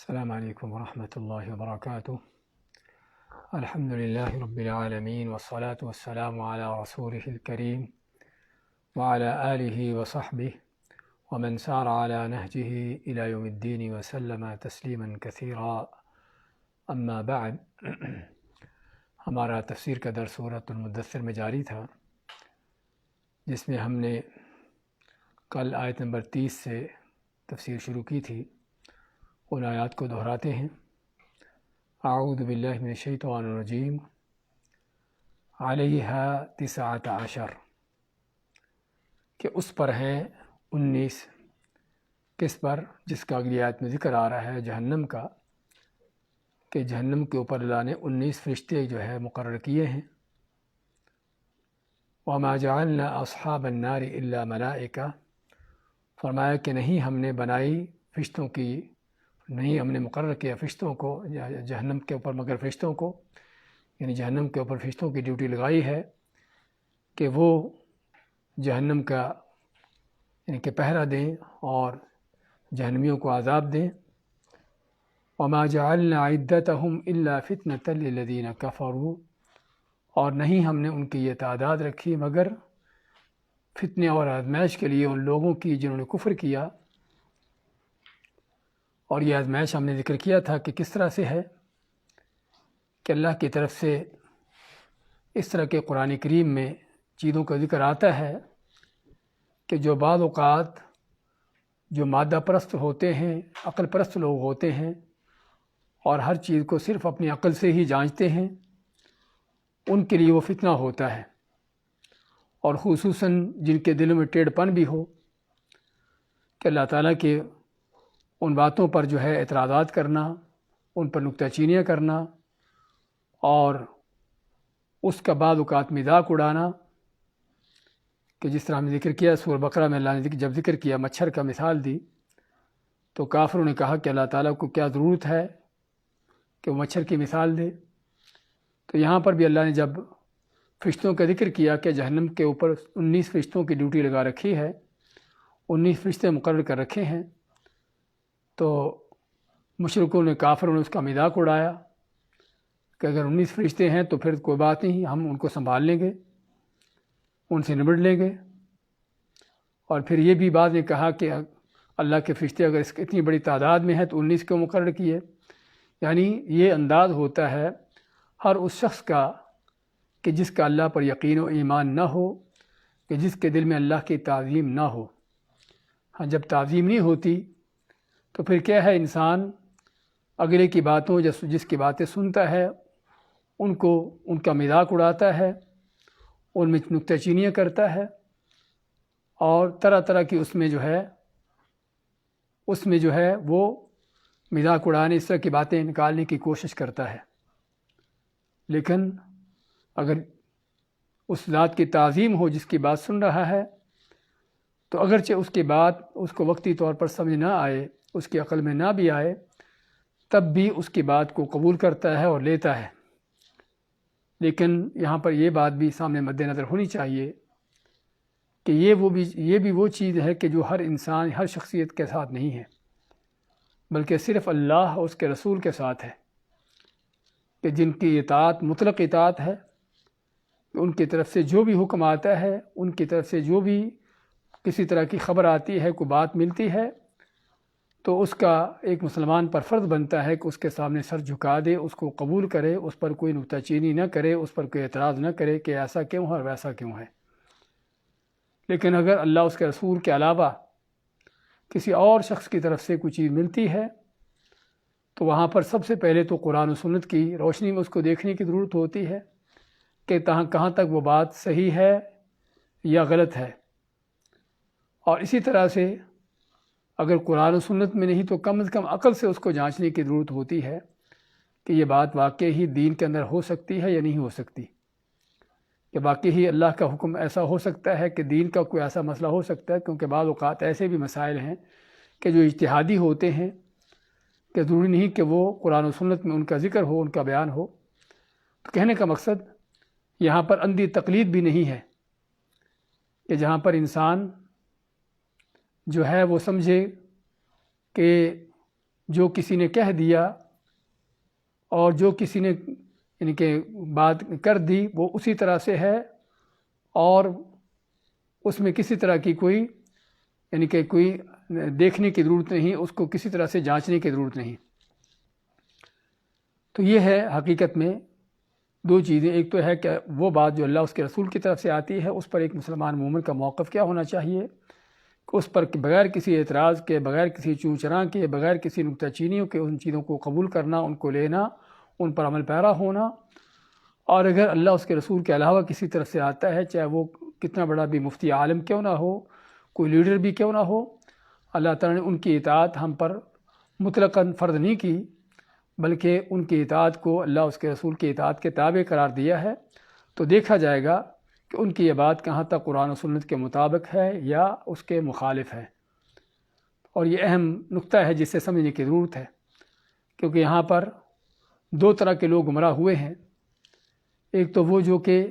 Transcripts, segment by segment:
السلام علیکم ورحمۃ اللہ وبرکاتہ۔ الحمد للہ رب العالمین والصلاة والسلام علی رسولہ الکریم وعلی آلہ وصحبہ ومن سار علی نہجہ الی یوم الدین وسلم تسلیما کثیرا، اما بعد۔ ہمارا تفسیر کا درس سورۃ المدثر میں جاری تھا، جس میں ہم نے کل آیت نمبر 30 سے تفسیر شروع کی تھی۔ ان آیات کو دہراتے ہیں۔ اعوذ باللہ من الشیطان الرجیم، علیہا 19 کہ اس پر ہیں 19۔ کس پر؟ جس کا اگلی آیت میں ذکر آ رہا ہے جہنم کا، کہ جہنم کے اوپر اللہ نے 19 فرشتے جو ہے مقرر کیے ہیں۔ وما جعلنا اصحاب النار الا ملائکہ، فرمایا کہ نہیں ہم نے بنائی فرشتوں کی، نہیں ہم نے مقرر کیا فرشتوں کو جہنم کے اوپر مگر فرشتوں کو، یعنی جہنم کے اوپر فرشتوں کی ڈیوٹی لگائی ہے کہ وہ جہنم کا یعنی کہ پہرا دیں اور جہنمیوں کو عذاب دیں۔ وما جعلنا عدتهم الا فتنة للذین کفروا، اور نہیں ہم نے ان کی یہ تعداد رکھی مگر فتنے اور آزمائش کے لیے ان لوگوں کی جنہوں نے کفر کیا۔ اور یہ آزمائش ہم نے ذکر کیا تھا کہ کس طرح سے ہے، کہ اللہ کی طرف سے اس طرح کے قرآن کریم میں چیزوں کا ذکر آتا ہے کہ جو بعض اوقات جو مادہ پرست ہوتے ہیں، عقل پرست لوگ ہوتے ہیں اور ہر چیز کو صرف اپنی عقل سے ہی جانچتے ہیں، ان کے لیے وہ فتنہ ہوتا ہے، اور خصوصاً جن کے دلوں میں ٹیڑھ پن بھی ہو، کہ اللہ تعالیٰ کے ان باتوں پر جو ہے اعتراضات کرنا، ان پر نکتہ چینیاں کرنا، اور اس کا بعض اوقات مذاق اڑانا، کہ جس طرح ہم نے ذکر کیا سورہ بقرہ میں اللہ نے جب ذکر کیا مچھر کا مثال دی، تو کافروں نے کہا کہ اللہ تعالیٰ کو کیا ضرورت ہے کہ وہ مچھر کی مثال دے۔ تو یہاں پر بھی اللہ نے جب فرشتوں کا ذکر کیا کہ جہنم کے اوپر 19 فرشتوں کی ڈیوٹی لگا رکھی ہے، 19 فرشتے مقرر کر رکھے ہیں، تو مشرکوں نے کافروں نے اس کا مذاق اڑایا کہ اگر 19 فرشتے ہیں تو پھر کوئی بات نہیں، ہم ان کو سنبھال لیں گے، ان سے نمٹ لیں گے۔ اور پھر یہ بھی بعض نے کہا کہ اللہ کے فرشتے اگر اس اتنی بڑی تعداد میں ہیں تو 19 کیوں مقرر کیے؟ یعنی یہ انداز ہوتا ہے ہر اس شخص کا کہ جس کا اللہ پر یقین و ایمان نہ ہو، کہ جس کے دل میں اللہ کی تعظیم نہ ہو۔ ہاں، جب تعظیم نہیں ہوتی تو پھر کیا ہے، انسان اگلے کی باتوں جس کی باتیں سنتا ہے ان کا مذاق اڑاتا ہے، ان میں نکتہ چینیاں کرتا ہے، اور طرح طرح کی اس میں جو ہے وہ مذاق اڑانے، اس طرح کی باتیں نکالنے کی کوشش کرتا ہے۔ لیکن اگر اس ذات کی تعظیم ہو جس کی بات سن رہا ہے، تو اگرچہ اس کی بات اس کو وقتی طور پر سمجھ نہ آئے، اس کی عقل میں نہ بھی آئے، تب بھی اس کی بات کو قبول کرتا ہے اور لیتا ہے۔ لیکن یہاں پر یہ بات بھی سامنے مد نظر ہونی چاہیے کہ یہ بھی وہ چیز ہے کہ جو ہر انسان، ہر شخصیت کے ساتھ نہیں ہے، بلکہ صرف اللہ اور اس کے رسول کے ساتھ ہے، کہ جن کی اطاعت مطلق اطاعت ہے، ان کی طرف سے جو بھی حکم آتا ہے، ان کی طرف سے جو بھی کسی طرح کی خبر آتی ہے، کوئی بات ملتی ہے، تو اس کا ایک مسلمان پر فرض بنتا ہے کہ اس کے سامنے سر جھکا دے، اس کو قبول کرے، اس پر کوئی نکتہ چینی نہ کرے، اس پر کوئی اعتراض نہ کرے کہ ایسا کیوں ہے اور ویسا کیوں ہے۔ لیکن اگر اللہ اس کے رسول کے علاوہ کسی اور شخص کی طرف سے کوئی چیز ملتی ہے، تو وہاں پر سب سے پہلے تو قرآن و سنت کی روشنی میں اس کو دیکھنے کی ضرورت ہوتی ہے کہ کہاں تک وہ بات صحیح ہے یا غلط ہے۔ اور اسی طرح سے اگر قرآن و سنت میں نہیں تو کم از کم عقل سے اس کو جانچنے کی ضرورت ہوتی ہے کہ یہ بات واقعی ہی دین کے اندر ہو سکتی ہے یا نہیں ہو سکتی، کہ واقعی ہی اللہ کا حکم ایسا ہو سکتا ہے، کہ دین کا کوئی ایسا مسئلہ ہو سکتا ہے، کیونکہ بعض اوقات ایسے بھی مسائل ہیں کہ جو اجتہادی ہوتے ہیں، کہ ضروری نہیں کہ وہ قرآن و سنت میں ان کا ذکر ہو، ان کا بیان ہو۔ تو کہنے کا مقصد یہاں پر اندھی تقلید بھی نہیں ہے، کہ جہاں پر انسان جو ہے وہ سمجھے کہ جو کسی نے کہہ دیا اور جو کسی نے یعنی کہ بات کر دی وہ اسی طرح سے ہے، اور اس میں کسی طرح کی کوئی یعنی کہ کوئی دیکھنے کی ضرورت نہیں، اس کو کسی طرح سے جانچنے کی ضرورت نہیں۔ تو یہ ہے حقیقت میں دو چیزیں، ایک تو ہے کہ وہ بات جو اللہ اس کے رسول کی طرف سے آتی ہے اس پر ایک مسلمان مومن کا موقف کیا ہونا چاہیے کہ اس پر بغیر کسی اعتراض کے، بغیر کسی چوں چراں کے، بغیر کسی نکتہ چینیوں کے ان چیزوں کو قبول کرنا، ان کو لینا، ان پر عمل پیرا ہونا۔ اور اگر اللہ اس کے رسول کے علاوہ کسی طرف سے آتا ہے، چاہے وہ کتنا بڑا بھی مفتی عالم کیوں نہ ہو، کوئی لیڈر بھی کیوں نہ ہو، اللہ تعالیٰ نے ان کی اطاعت ہم پر مطلقاً فرض نہیں کی، بلکہ ان کی اطاعت کو اللہ اس کے رسول کی اطاعت کے تابع قرار دیا ہے۔ تو دیکھا جائے گا کہ ان کی یہ بات کہاں تک قرآن و سنت کے مطابق ہے یا اس کے مخالف ہے۔ اور یہ اہم نقطہ ہے جسے سمجھنے کی ضرورت ہے، کیونکہ یہاں پر دو طرح کے لوگ گمراہ ہوئے ہیں۔ ایک تو وہ جو کہ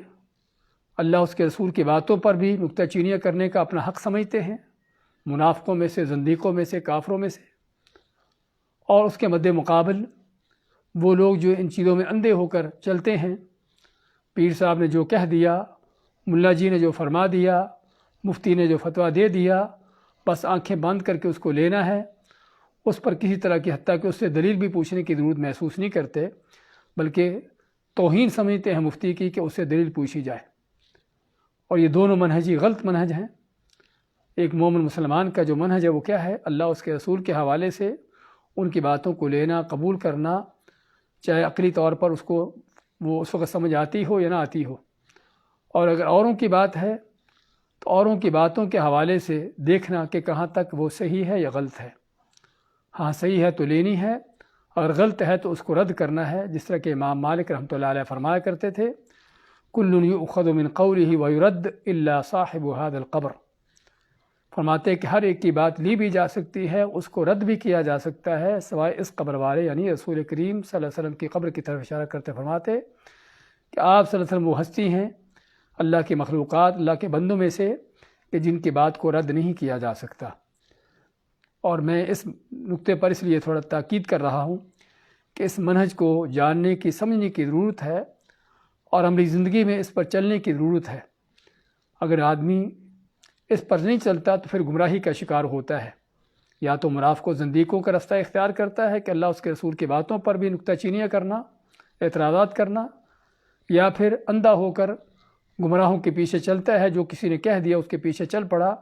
اللہ اس کے رسول کی باتوں پر بھی نکتہ چینیاں کرنے کا اپنا حق سمجھتے ہیں، منافقوں میں سے، زندیقوں میں سے، کافروں میں سے، اور اس کے مد مقابل وہ لوگ جو ان چیزوں میں اندھے ہو کر چلتے ہیں، پیر صاحب نے جو کہہ دیا، ملا جی نے جو فرما دیا، مفتی نے جو فتویٰ دے دیا، بس آنکھیں بند کر کے اس کو لینا ہے، اس پر کسی طرح کی حتیٰ کہ اس سے دلیل بھی پوچھنے کی ضرورت محسوس نہیں کرتے، بلکہ توہین سمجھتے ہیں مفتی کی کہ اس سے دلیل پوچھی جائے۔ اور یہ دونوں منہجی غلط منہج ہیں۔ ایک مومن مسلمان کا جو منہج ہے وہ کیا ہے؟ اللہ اس کے رسول کے حوالے سے ان کی باتوں کو لینا، قبول کرنا، چاہے عقلی طور پر اس کو وہ اس وقت سمجھ آتی ہو یا نہ آتی ہو۔ اور اگر اوروں کی بات ہے تو اوروں کی باتوں کے حوالے سے دیکھنا کہ کہاں تک وہ صحیح ہے یا غلط ہے۔ ہاں صحیح ہے تو لینی ہے، اگر غلط ہے تو اس کو رد کرنا ہے، جس طرح کہ امام مالک رحمۃ اللہ علیہ فرمایا کرتے تھے، کل یؤخذ من قولہ ویرد الا صاحب هذا القبر۔ فرماتے کہ ہر ایک کی بات لی بھی جا سکتی ہے، اس کو رد بھی کیا جا سکتا ہے، سوائے اس قبر والے، یعنی رسول کریم صلی اللہ علیہ وسلم کی قبر کی طرف اشارہ کرتے فرماتے کہ آپ صلی اللہ علیہ وسلم وہ ہستی ہیں اللہ کی مخلوقات، اللہ کے بندوں میں سے کہ جن کی بات کو رد نہیں کیا جا سکتا۔ اور میں اس نقطے پر اس لیے تھوڑا تاکید کر رہا ہوں کہ اس منہج کو جاننے کی، سمجھنے کی ضرورت ہے، اور عملی زندگی میں اس پر چلنے کی ضرورت ہے۔ اگر آدمی اس پر نہیں چلتا تو پھر گمراہی کا شکار ہوتا ہے، یا تو منافق و زندیقوں کا رستہ اختیار کرتا ہے کہ اللہ اس کے رسول کی باتوں پر بھی نکتہ چینیاں کرنا، اعتراضات کرنا، یا پھر اندھا ہو کر گمراہوں کے پیچھے چلتا ہے، جو کسی نے کہہ دیا اس کے پیچھے چل پڑا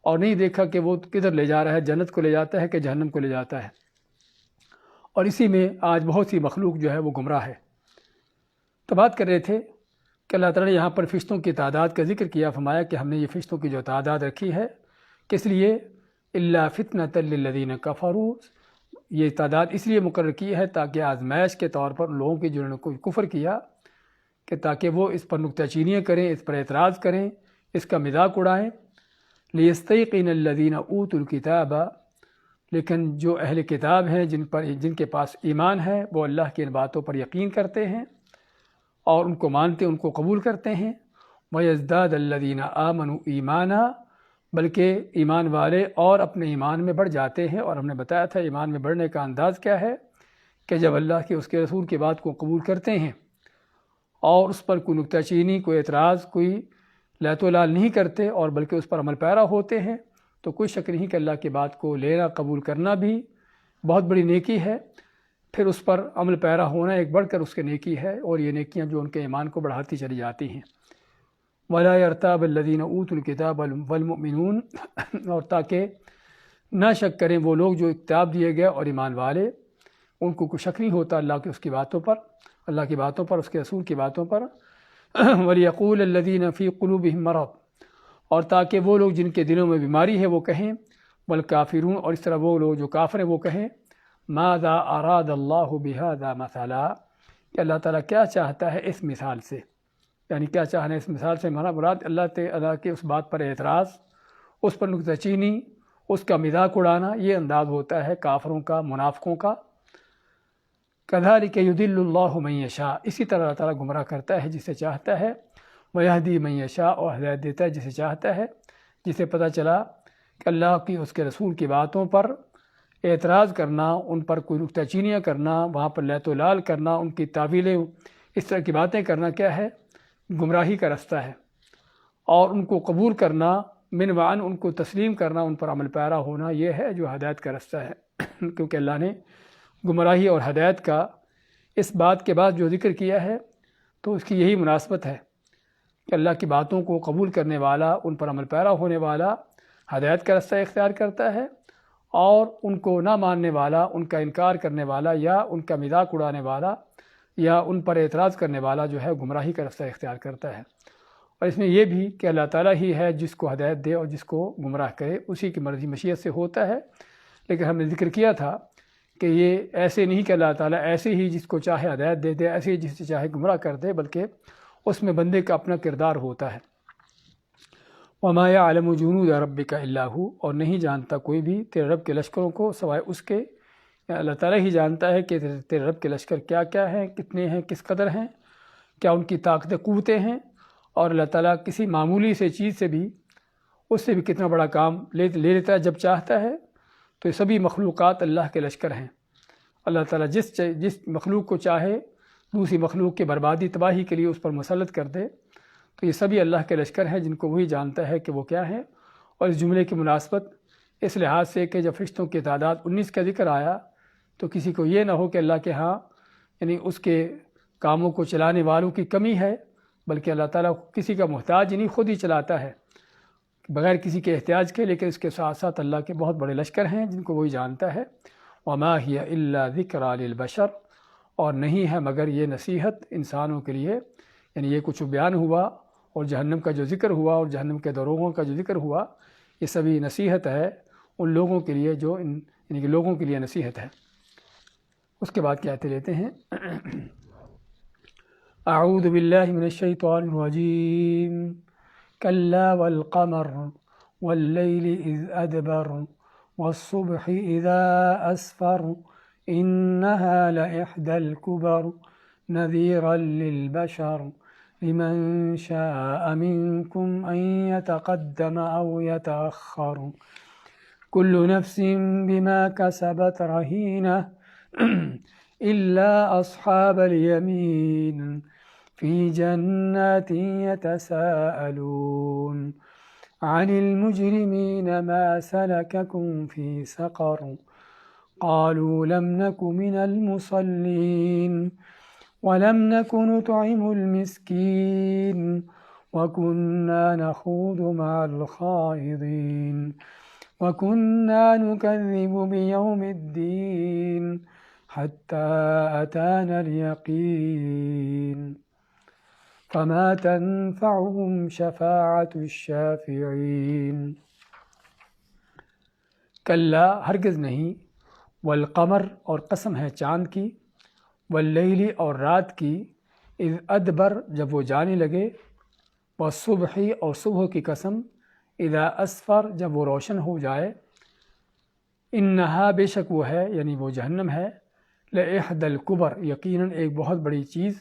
اور نہیں دیکھا کہ وہ کدھر لے جا رہا ہے، جنت کو لے جاتا ہے کہ جہنم کو لے جاتا ہے۔ اور اسی میں آج بہت سی مخلوق جو ہے وہ گمراہ ہے۔ تو بات کر رہے تھے کہ اللہ تعالیٰ نے یہاں پر فرشتوں کی تعداد کا ذکر کیا، فرمایا کہ ہم نے یہ فرشتوں کی جو تعداد رکھی ہے کس لیے؟ الا فتنۃ للذین کفروا، یہ تعداد اس لیے مقرر کی ہے تاکہ آزمائش کے طور پر لوگوں کی جنہوں نے کوئی کفر کیا، کہ تاکہ وہ اس پر نکتہ چینیاں کریں، اس پر اعتراض کریں، اس کا مذاق اڑائیں۔ لیستیقن الذین اوتوا الکتاب، لیکن جو اہل کتاب ہیں، جن کے پاس ایمان ہے، وہ اللہ کی ان باتوں پر یقین کرتے ہیں اور ان کو مانتے، ان کو قبول کرتے ہیں۔ وَيَزْدَادَ الَّذِينَ آمَنُوا ایمانا، بلکہ ایمان والے اور اپنے ایمان میں بڑھ جاتے ہیں۔ اور ہم نے بتایا تھا ایمان میں بڑھنے کا انداز کیا ہے، کہ جب اللہ کے اس کے رسول کی بات کو قبول کرتے ہیں اور اس پر کوئی نکتہ چینی، کوئی اعتراض، کوئی لعت و لال نہیں کرتے، اور بلکہ اس پر عمل پیرا ہوتے ہیں، تو کوئی شک نہیں کہ اللہ کی بات کو لینا، قبول کرنا بھی بہت بڑی نیکی ہے۔ پھر اس پر عمل پیرا ہونا ایک بڑھ کر اس کے نیکی ہے، اور یہ نیکیاں جو ان کے ایمان کو بڑھاتی چلی جاتی ہیں۔ وَلَا يَرْتَابَ الَّذِينَ أُوتُوا الْكِتَابَ وَالْمُؤْمِنُونَ، اور تاکہ نہ شک کریں وہ لوگ جو کتاب دیے گئے اور ایمان والے، ان کو کوئی شک نہیں ہوتا اللہ کی اس کی باتوں پر، اللہ کی باتوں پر، اس کے رسول کی باتوں پر۔ وَلْيَقُولَ الَّذِينَ فِي قُلُوبِهِم مَرَضٌ، اور تاکہ وہ لوگ جن کے دلوں میں بیماری ہے وہ کہیں، وَالْكَافِرُونَ، اور اس طرح وہ لوگ جو کافر ہیں وہ کہیں، ماذا اراد اللہ بہذا مثلا، کہ اللہ تعالیٰ کیا چاہتا ہے اس مثال سے، یعنی کیا چاہنا ہے اس مثال سے، مراد اللہ کے اس بات پر اعتراض، اس پر نکتہ چینی، اس کا مذاق اڑانا، یہ انداز ہوتا ہے کافروں کا، منافقوں کا۔ کذالک یضل اللہ من یشاء، اسی طرح اللہ تعالیٰ گمراہ کرتا ہے جسے چاہتا ہے، ویہدی من یشاء، اور ہدایت دیتا ہے جسے چاہتا ہے، جسے پتہ چلا کہ اللہ کی اس کے رسول کی باتوں پر اعتراض کرنا، ان پر کوئی نکتہ چینیاں کرنا، وہاں پر لیت و لال کرنا، ان کی تعویلیں، اس طرح کی باتیں کرنا کیا ہے؟ گمراہی کا رستہ ہے۔ اور ان کو قبول کرنا، من وعن ان کو تسلیم کرنا، ان پر عمل پیرا ہونا، یہ ہے جو ہدایت کا رستہ ہے۔ کیونکہ اللہ نے گمراہی اور ہدایت کا اس بات کے بعد جو ذکر کیا ہے تو اس کی یہی مناسبت ہے کہ اللہ کی باتوں کو قبول کرنے والا، ان پر عمل پیرا ہونے والا ہدایت کا رستہ اختیار کرتا ہے، اور ان کو نہ ماننے والا، ان کا انکار کرنے والا یا ان کا مذاق اڑانے والا یا ان پر اعتراض کرنے والا جو ہے گمراہی کا رستہ اختیار کرتا ہے۔ اور اس میں یہ بھی کہ اللہ تعالیٰ ہی ہے جس کو ہدایت دے اور جس کو گمراہ کرے، اسی کی مرضی مشیت سے ہوتا ہے۔ لیکن ہم نے ذکر کیا تھا کہ یہ ایسے نہیں کہ اللہ تعالیٰ ایسے ہی جس کو چاہے ہدایت دے دے، ایسے ہی جس سے چاہے گمراہ کر دے، بلکہ اس میں بندے کا اپنا کردار ہوتا ہے۔ وَمَا يَعْلَمُ جُنُودَ رَبِّكَ إِلَّا هُوَ، اور نہیں جانتا کوئی بھی تیرے رب کے لشکروں کو سوائے اس کے، اللہ تعالیٰ ہی جانتا ہے کہ تیرے رب کے لشکر کیا کیا ہیں، کتنے ہیں، کس قدر ہیں، کیا ان کی طاقتیں قوتیں ہیں، اور اللہ تعالیٰ کسی معمولی سے چیز سے بھی، اس سے بھی کتنا بڑا کام لے لیتا ہے جب چاہتا ہے۔ تو یہ سبھی مخلوقات اللہ کے لشکر ہیں۔ اللہ تعالیٰ جس مخلوق کو چاہے دوسری مخلوق کی بربادی تباہی کے لیے اس پر مسلط کر دے، تو یہ سبھی اللہ کے لشکر ہیں جن کو وہی جانتا ہے کہ وہ کیا ہیں۔ اور اس جملے کی مناسبت اس لحاظ سے کہ جب فرشتوں کی تعداد 19 کا ذکر آیا تو کسی کو یہ نہ ہو کہ اللہ کے ہاں یعنی اس کے کاموں کو چلانے والوں کی کمی ہے، بلکہ اللہ تعالیٰ کسی کا محتاج نہیں، خود ہی چلاتا ہے بغیر کسی کے احتیاج کے، لیکن اس کے ساتھ ساتھ اللہ کے بہت بڑے لشکر ہیں جن کو وہی جانتا ہے۔ وما ہی الا ذکریٰ للبشر، اور نہیں ہے مگر یہ نصیحت انسانوں کے لیے، یعنی یہ کچھ بیان ہوا اور جہنم کا جو ذکر ہوا اور جہنم کے دروغوں کا جو ذکر ہوا، یہ سبھی نصیحت ہے ان لوگوں کے لیے جو یعنی کہ لوگوں کے لیے نصیحت ہے۔ اس کے بعد کیا آیتیں لیتے ہیں؟ اعوذ باللہ من الشیطان الرجیم، کلا والقمر واللیل اذ ادبر والصبح اذا اسفر انها لإحدى الكبر نذیرا للبشر لمن شاء منكم ان يتقدم او يتأخر كل نفس بما كسبت رهينة إلا أصحاب اليمين في جنات يتساءلون عن المجرمين ما سلككم في سقر قالوا لم نك من المصلين ولم نك نطعم المسكين وكنا نخوض مع الخائضين وكنا نكذب بيوم الدين حتى أتانا اليقين فما تنفعهم شفاعة الشافعين۔ کلا ہرگز نہیں، والقمر اور قسم ہے چاند کی، واللیل اور رات کی، اذ ادبر جب وہ جانے لگے، والصبح اور صبح کی قسم، اذا اسفر جب وہ روشن ہو جائے، انہا بے شک وہ ہے یعنی وہ جہنم ہے، لإحدى الکبر یقیناً ایک بہت بڑی چیز،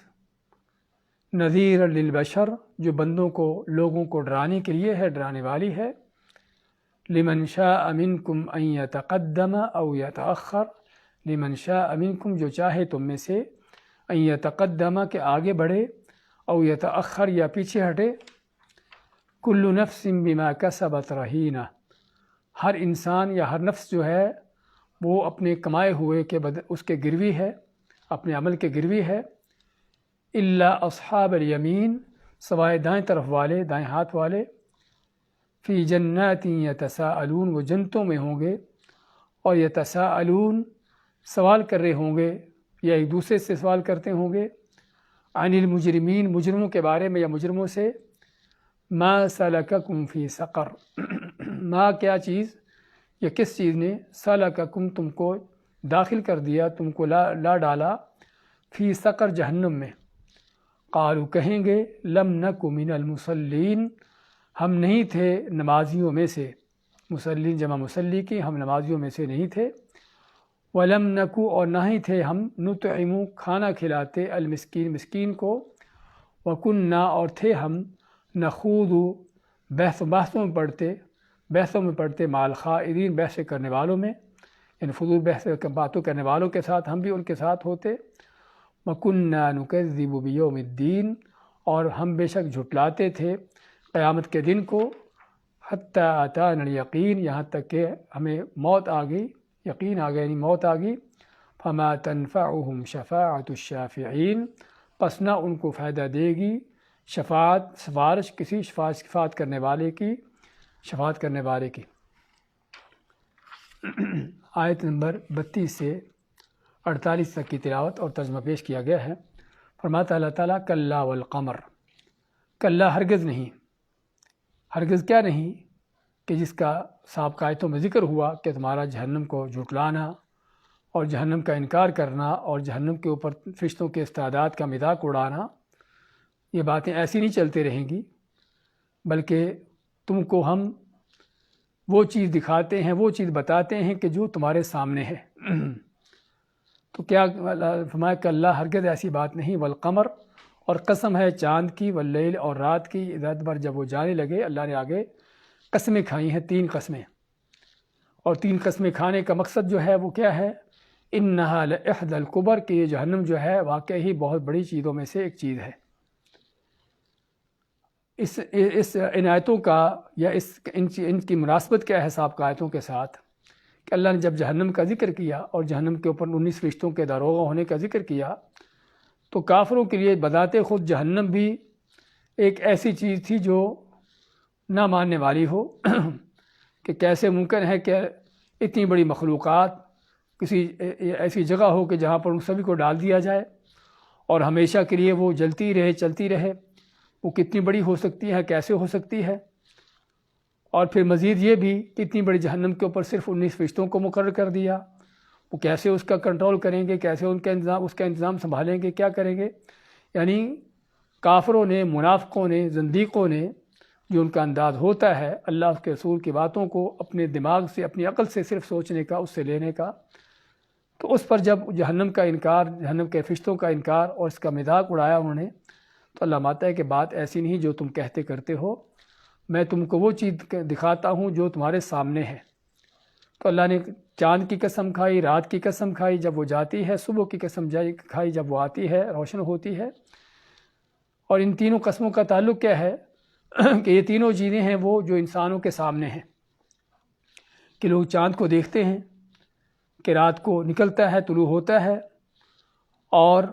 نذیر للبشر جو بندوں کو لوگوں کو ڈرانے کے لیے ہے، ڈرانے والی ہے، لمن شاء منکم ان یتقدم او یتأخر، لمن شاء منکم جو چاہے تم میں سے، ان یتقدم کہ آگے بڑھے، او یتأخر یا پیچھے ہٹے، کل نفس بما کسبت رہینہ ہر انسان یا ہر نفس جو ہے وہ اپنے کمائے ہوئے کے اس کے گروی ہے، اپنے عمل کے گروی ہے، الا اصحاب الیمین سوائے دائیں طرف والے، دائیں ہاتھ والے، فی جنات یتساءلون وہ جنتوں میں ہوں گے، اور یتساءلون سوال کر رہے ہوں گے یا ایک دوسرے سے سوال کرتے ہوں گے، عن المجرمین مجرموں کے بارے میں یا مجرموں سے، ما سلککم فی سقر ما کیا چیز یا کس چیز نے، سلککم تم کو داخل کر دیا، تم کو لا ڈالا، فی سقر جہنم میں، قالوا کہیں گے، لم نک من المصلین ہم نہیں تھے نمازیوں میں سے، مسلین جمع مسلی کی، ہم نمازیوں میں سے نہیں تھے، ولم نکو اور نہ ہی تھے ہم، نطعم کھانا کھلاتے، المسکین مسکین کو، وکننا اور تھے ہم، نخوض بحثوں میں پڑھتے مع الخائضین بحث کرنے والوں میں، ان فضول بحث باتوں کرنے والوں کے ساتھ ہم بھی ان کے ساتھ ہوتے. وَكُنَّا نُكَذِّبُ بِيَوْمِ الدِّينِ، اور ہم بے شک جھٹلاتے تھے قیامت کے دن کو. حَتَّى أَتَانَا الْيَقِينُ، یہاں تک کہ ہمیں موت آ گئی، یقین آ گیا یعنی موت آ گئی. فَمَا تَنْفَعُهُمْ شَفَاعَةُ الشَّافِعِينَ، پس نہ ان کو فائدہ دے گی سفارش کسی شفاعت کرنے والے کی. آیت نمبر 32 سے 48 تک کی تلاوت اور ترجمہ پیش کیا گیا ہے. فرماتا اللہ تعالیٰ کلا والقمر، کلا ہرگز نہیں، ہرگز کیا نہیں کہ جس کا سابقہ آیتوں میں ذکر ہوا کہ تمہارا جہنم کو جھٹلانا اور جہنم کا انکار کرنا اور جہنم کے اوپر فرشتوں کے استعداد کا مذاق اڑانا، یہ باتیں ایسی نہیں چلتے رہیں گی، بلکہ تم کو ہم وہ چیز دکھاتے ہیں، وہ چیز بتاتے ہیں کہ جو تمہارے سامنے ہے. تو کیا فرمایا کہ اللہ ہرگز ایسی بات نہیں. والقمر، اور قسم ہے چاند کی، واللیل، اور رات کی، اذا ادبر، جب وہ جانے لگے. اللہ نے آگے قسمیں کھائی ہیں، 3 قسمیں، اور 3 قسمیں کھانے کا مقصد جو ہے وہ کیا ہے؟ انہا لإحدی الکبر، کہ یہ جہنم جو ہے واقعی ہی بہت بڑی چیزوں میں سے ایک چیز ہے. ان آیتوں کا یا ان کی مناسبت کیا ہے سابقہ آیتوں کے ساتھ؟ کہ اللہ نے جب جہنم کا ذکر کیا اور جہنم کے اوپر 19 فرشتوں کے داروغہ ہونے کا ذکر کیا، تو کافروں کے لیے بذات خود جہنم بھی ایک ایسی چیز تھی جو نہ ماننے والی ہو کہ کیسے ممکن ہے کہ اتنی بڑی مخلوقات کسی ایسی جگہ ہو کہ جہاں پر ان سبھی کو ڈال دیا جائے اور ہمیشہ کے لیے وہ جلتی رہے، چلتی رہے. وہ کتنی بڑی ہو سکتی ہے، کیسے ہو سکتی ہے؟ اور پھر مزید یہ بھی کہ اتنی بڑی جہنم کے اوپر صرف 19 فرشتوں کو مقرر کر دیا. وہ کیسے اس کا کنٹرول کریں گے، کیسے اس کا انتظام سنبھالیں گے، کیا کریں گے؟ یعنی کافروں نے، منافقوں نے، زندیقوں نے جو ان کا انداز ہوتا ہے اللہ کے رسول کی باتوں کو اپنے دماغ سے، اپنی عقل سے صرف سوچنے کا، اس سے لینے کا، تو اس پر جب جہنم کا انکار، جہنم کے فرشتوں کا انکار اور اس کا مذاق اڑایا انہوں نے، تو اللہ ماتا ہے کہ بات ایسی نہیں جو تم کہتے کرتے ہو، میں تم کو وہ چیز دکھاتا ہوں جو تمہارے سامنے ہے. تو اللہ نے چاند کی قسم کھائی، رات کی قسم کھائی جب وہ جاتی ہے، صبح کی قسم کھائی جب وہ آتی ہے، روشن ہوتی ہے. اور ان تینوں قسموں کا تعلق کیا ہے؟ کہ یہ تینوں چیزیں ہیں وہ جو انسانوں کے سامنے ہیں، کہ لوگ چاند کو دیکھتے ہیں کہ رات کو نکلتا ہے، طلوع ہوتا ہے، اور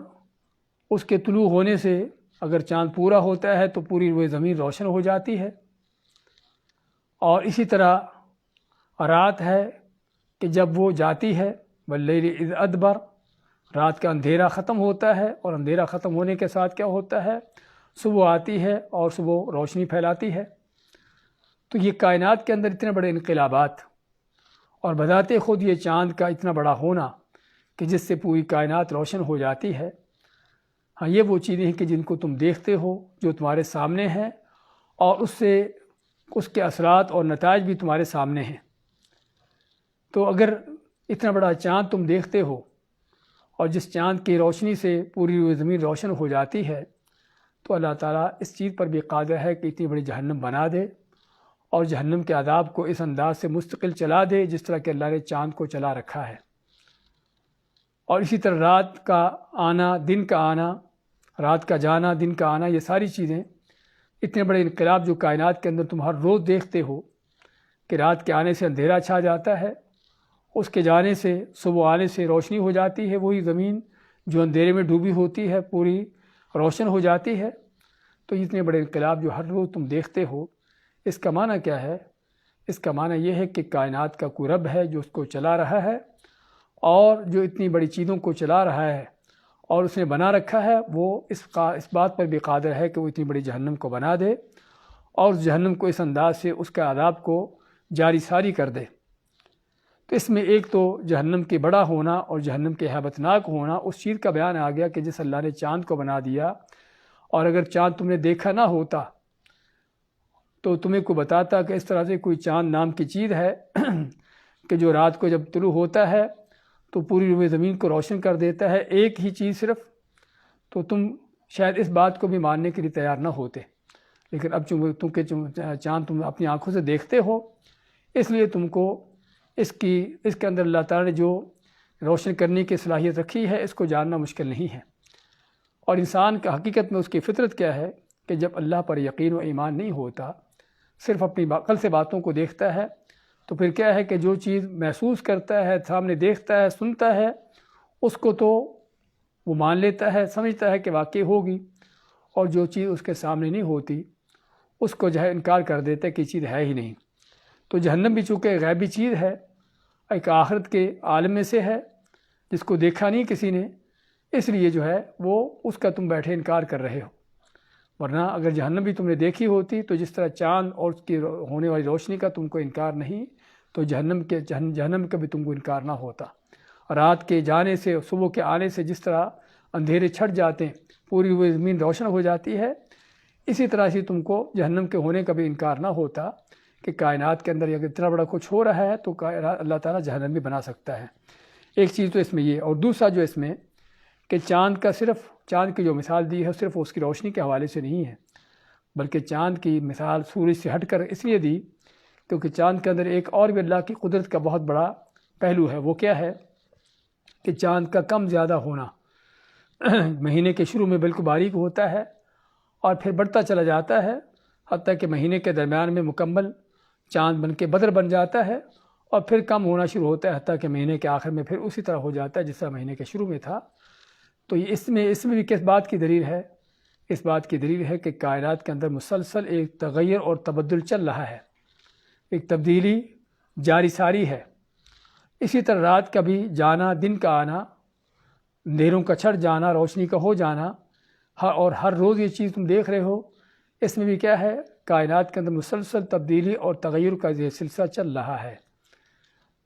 اس کے طلوع ہونے سے اگر چاند پورا ہوتا ہے تو پوری وہ زمین روشن ہو جاتی ہے. اور اسی طرح رات ہے کہ جب وہ جاتی ہے، واللیل اذ ادبر، رات کا اندھیرا ختم ہوتا ہے، اور اندھیرا ختم ہونے کے ساتھ کیا ہوتا ہے؟ صبح آتی ہے اور صبح روشنی پھیلاتی ہے. تو یہ کائنات کے اندر اتنے بڑے انقلابات، اور بذات خود یہ چاند کا اتنا بڑا ہونا کہ جس سے پوری کائنات روشن ہو جاتی ہے. ہاں، یہ وہ چیزیں ہیں کہ جن کو تم دیکھتے ہو، جو تمہارے سامنے ہیں، اور اس کے اثرات اور نتائج بھی تمہارے سامنے ہیں. تو اگر اتنا بڑا چاند تم دیکھتے ہو، اور جس چاند کی روشنی سے پوری زمین روشن ہو جاتی ہے، تو اللہ تعالیٰ اس چیز پر بھی قادر ہے کہ اتنی بڑی جہنم بنا دے اور جہنم کے عذاب کو اس انداز سے مستقل چلا دے جس طرح کہ اللہ نے چاند کو چلا رکھا ہے. اور اسی طرح رات کا آنا، دن کا آنا، رات کا جانا، دن کا آنا، یہ ساری چیزیں اتنے بڑے انقلاب جو کائنات کے اندر تم ہر روز دیکھتے ہو کہ رات کے آنے سے اندھیرا چھا جاتا ہے، اس کے جانے سے، صبح آنے سے روشنی ہو جاتی ہے، وہی زمین جو اندھیرے میں ڈوبی ہوتی ہے پوری روشن ہو جاتی ہے. تو اتنے بڑے انقلاب جو ہر روز تم دیکھتے ہو، اس کا معنی کیا ہے؟ اس کا معنی یہ ہے کہ کائنات کا کوئی رب ہے جو اس کو چلا رہا ہے، اور جو اتنی بڑی چیزوں کو چلا رہا ہے اور اس نے بنا رکھا ہے، وہ اس بات پر بھی قادر ہے کہ وہ اتنی بڑی جہنم کو بنا دے اور اس جہنم کو اس انداز سے اس کا عذاب کو جاری ساری کر دے. تو اس میں ایک تو جہنم کے بڑا ہونا اور جہنم کے ہیبت ناک ہونا، اس چیز کا بیان آ گیا کہ جس اللہ نے چاند کو بنا دیا، اور اگر چاند تم نے دیکھا نہ ہوتا تو تمہیں کو بتاتا کہ اس طرح سے کوئی چاند نام کی چیز ہے کہ جو رات کو جب طلوع ہوتا ہے تو پوری روئے زمین کو روشن کر دیتا ہے، ایک ہی چیز صرف، تو تم شاید اس بات کو بھی ماننے کے لیے تیار نہ ہوتے. لیکن اب چونکہ چاند تم اپنی آنکھوں سے دیکھتے ہو، اس لیے تم کو اس کے اندر اللہ تعالیٰ نے جو روشن کرنے کی صلاحیت رکھی ہے اس کو جاننا مشکل نہیں ہے۔ اور انسان کا حقیقت میں اس کی فطرت کیا ہے کہ جب اللہ پر یقین و ایمان نہیں ہوتا، صرف اپنی عقل سے باتوں کو دیکھتا ہے، تو پھر کیا ہے کہ جو چیز محسوس کرتا ہے، سامنے دیکھتا ہے، سنتا ہے، اس کو تو وہ مان لیتا ہے، سمجھتا ہے کہ واقعی ہوگی، اور جو چیز اس کے سامنے نہیں ہوتی اس کو جو ہے انکار کر دیتا ہے کہ یہ چیز ہے ہی نہیں۔ تو جہنم بھی چونکہ غیبی چیز ہے، ایک آخرت کے عالم میں سے ہے جس کو دیکھا نہیں کسی نے، اس لیے جو ہے وہ اس کا تم بیٹھے انکار کر رہے ہو۔ ورنہ اگر جہنم بھی تم نے دیکھی ہوتی تو جس طرح چاند اور اس کی ہونے والی روشنی کا تم کو انکار نہیں، تو جہنم کا بھی تم کو انکار نہ ہوتا۔ رات کے جانے سے، صبح کے آنے سے جس طرح اندھیرے چھٹ جاتے ہیں، پوری وہ زمین روشن ہو جاتی ہے، اسی طرح سے تم کو جہنم کے ہونے کا بھی انکار نہ ہوتا کہ کائنات کے اندر اگر اتنا بڑا کچھ ہو رہا ہے تو اللہ تعالیٰ جہنم بھی بنا سکتا ہے۔ ایک چیز تو اس میں یہ، اور دوسرا جو اس میں کہ چاند کی جو مثال دی ہے صرف اس کی روشنی کے حوالے سے نہیں ہے، بلکہ چاند کی مثال سورج سے ہٹ کر اس لیے دی کیونکہ چاند کے اندر ایک اور بھی اللہ کی قدرت کا بہت بڑا پہلو ہے۔ وہ کیا ہے کہ چاند کا کم زیادہ ہونا مہینے کے شروع میں بالکل باریک ہوتا ہے اور پھر بڑھتا چلا جاتا ہے، حتیٰ کہ مہینے کے درمیان میں مکمل چاند بن کے بدر بن جاتا ہے، اور پھر کم ہونا شروع ہوتا ہے حتیٰ کہ مہینے کے آخر میں پھر اسی طرح ہو جاتا ہے جس طرح مہینے کے شروع میں تھا۔ تو یہ اس میں بھی کس بات کی دلیل ہے؟ اس بات کی دلیل ہے کہ کائنات کے اندر مسلسل ایک تغیر اور تبدل چل رہا ہے، ایک تبدیلی جاری ساری ہے۔ اسی طرح رات کا بھی جانا، دن کا آنا، اندھیروں کا چھٹ جانا، روشنی کا ہو جانا، اور ہر روز یہ چیز تم دیکھ رہے ہو، اس میں بھی کیا ہے، کائنات کے اندر مسلسل تبدیلی اور تغیر کا یہ سلسلہ چل رہا ہے۔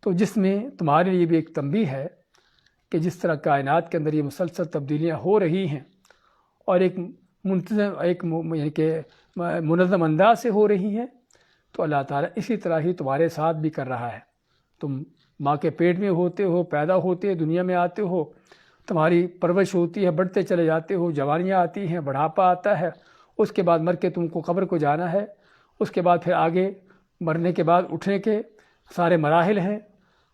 تو جس میں تمہارے لیے بھی ایک تنبیہ ہے کہ جس طرح کائنات کے اندر یہ مسلسل تبدیلیاں ہو رہی ہیں اور ایک یعنی کہ منظم انداز سے ہو رہی ہیں، تو اللہ تعالیٰ اسی طرح ہی تمہارے ساتھ بھی کر رہا ہے۔ تم ماں کے پیٹ میں ہوتے ہو، پیدا ہوتے دنیا میں آتے ہو، تمہاری پرورش ہوتی ہے، بڑھتے چلے جاتے ہو، جوانیاں آتی ہیں، بڑھاپا آتا ہے، اس کے بعد مر کے تم کو قبر کو جانا ہے، اس کے بعد پھر آگے مرنے کے بعد اٹھنے کے سارے مراحل ہیں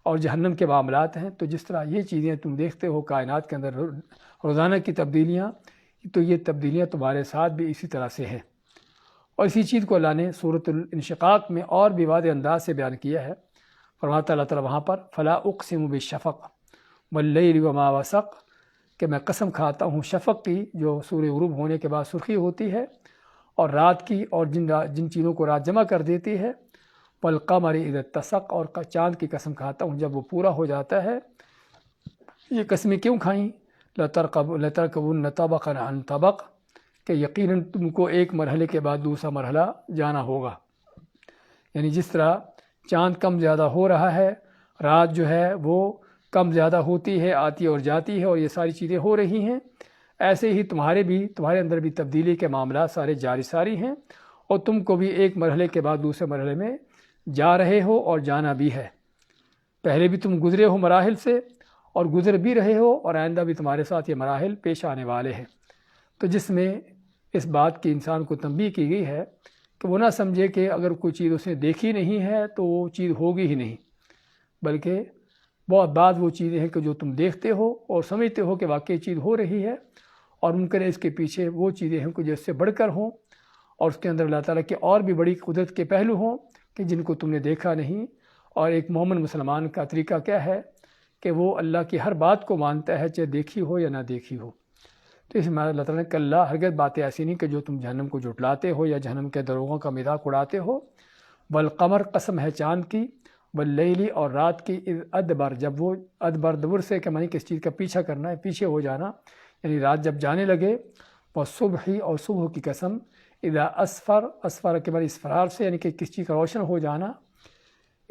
اور جہنم کے معاملات ہیں۔ تو جس طرح یہ چیزیں تم دیکھتے ہو کائنات کے اندر روزانہ کی تبدیلیاں، تو یہ تبدیلیاں تمہارے ساتھ بھی اسی طرح سے ہیں۔ اور اسی چیز کو اللہ نے سورۃ الانشقاق میں اور بھی واضح انداز سے بیان کیا ہے۔ فرماتا اللہ تعالیٰ وہاں پر فلا اقسم بالشفق واللیل وما وسق، کہ میں قسم کھاتا ہوں شفق کی، جو سورہ غروب ہونے کے بعد سرخی ہوتی ہے، اور رات کی، اور جن چیزوں کو رات جمع کر دیتی ہے، والقمر اذا اتسق، اور چاند کی قسم کھاتا ہوں جب وہ پورا ہو جاتا ہے۔ یہ قسمیں کیوں کھائیں؟ لترکبن طبقا عن طبق، کہ یقیناً تم کو ایک مرحلے کے بعد دوسرا مرحلہ جانا ہوگا۔ یعنی جس طرح چاند کم زیادہ ہو رہا ہے، رات جو ہے وہ کم زیادہ ہوتی ہے، آتی اور جاتی ہے، اور یہ ساری چیزیں ہو رہی ہیں، ایسے ہی تمہارے اندر بھی تبدیلی کے معاملات سارے جاری ساری ہیں، اور تم کو بھی ایک مرحلے کے بعد دوسرے مرحلے میں جا رہے ہو اور جانا بھی ہے۔ پہلے بھی تم گزرے ہو مراحل سے اور گزر بھی رہے ہو، اور آئندہ بھی تمہارے ساتھ یہ مراحل پیش آنے والے ہیں۔ تو جس میں اس بات کی انسان کو تنبیہ کی گئی ہے کہ وہ نہ سمجھے کہ اگر کوئی چیز اس نے دیکھی نہیں ہے تو وہ چیز ہوگی ہی نہیں، بلکہ بہت بعض وہ چیزیں ہیں کہ جو تم دیکھتے ہو اور سمجھتے ہو کہ واقعی چیز ہو رہی ہے، اور ممکن ہے اس کے پیچھے وہ چیزیں ہیں کہ جو اس سے بڑھ کر ہوں، اور اس کے اندر اللہ تعالیٰ کی اور بھی بڑی قدرت کے پہلو ہوں کہ جن کو تم نے دیکھا نہیں۔ اور ایک مومن مسلمان کا طریقہ کیا ہے کہ وہ اللہ کی ہر بات کو مانتا ہے، چاہے دیکھی ہو یا نہ دیکھی ہو۔ تو اس میں اللہ تعالیٰ نے کہا ہرگز باتیں ایسی نہیں کہ جو تم جہنم کو جھٹلاتے ہو یا جہنم کے دروغوں کا مذاق اڑاتے ہو۔ والقمر، قسم ہے چاند کی، واللیل، اور رات کی، اذ ادبر، جب وہ ادبر دبر سے کہ معنی کس چیز کا پیچھا کرنا ہے، پیچھے ہو جانا، یعنی رات جب جانے لگے، والصبح، اور صبح کی قسم، اذا اسفر، اسفر کے معنی اسفرار سے یعنی کہ کس چیز کا روشن ہو جانا،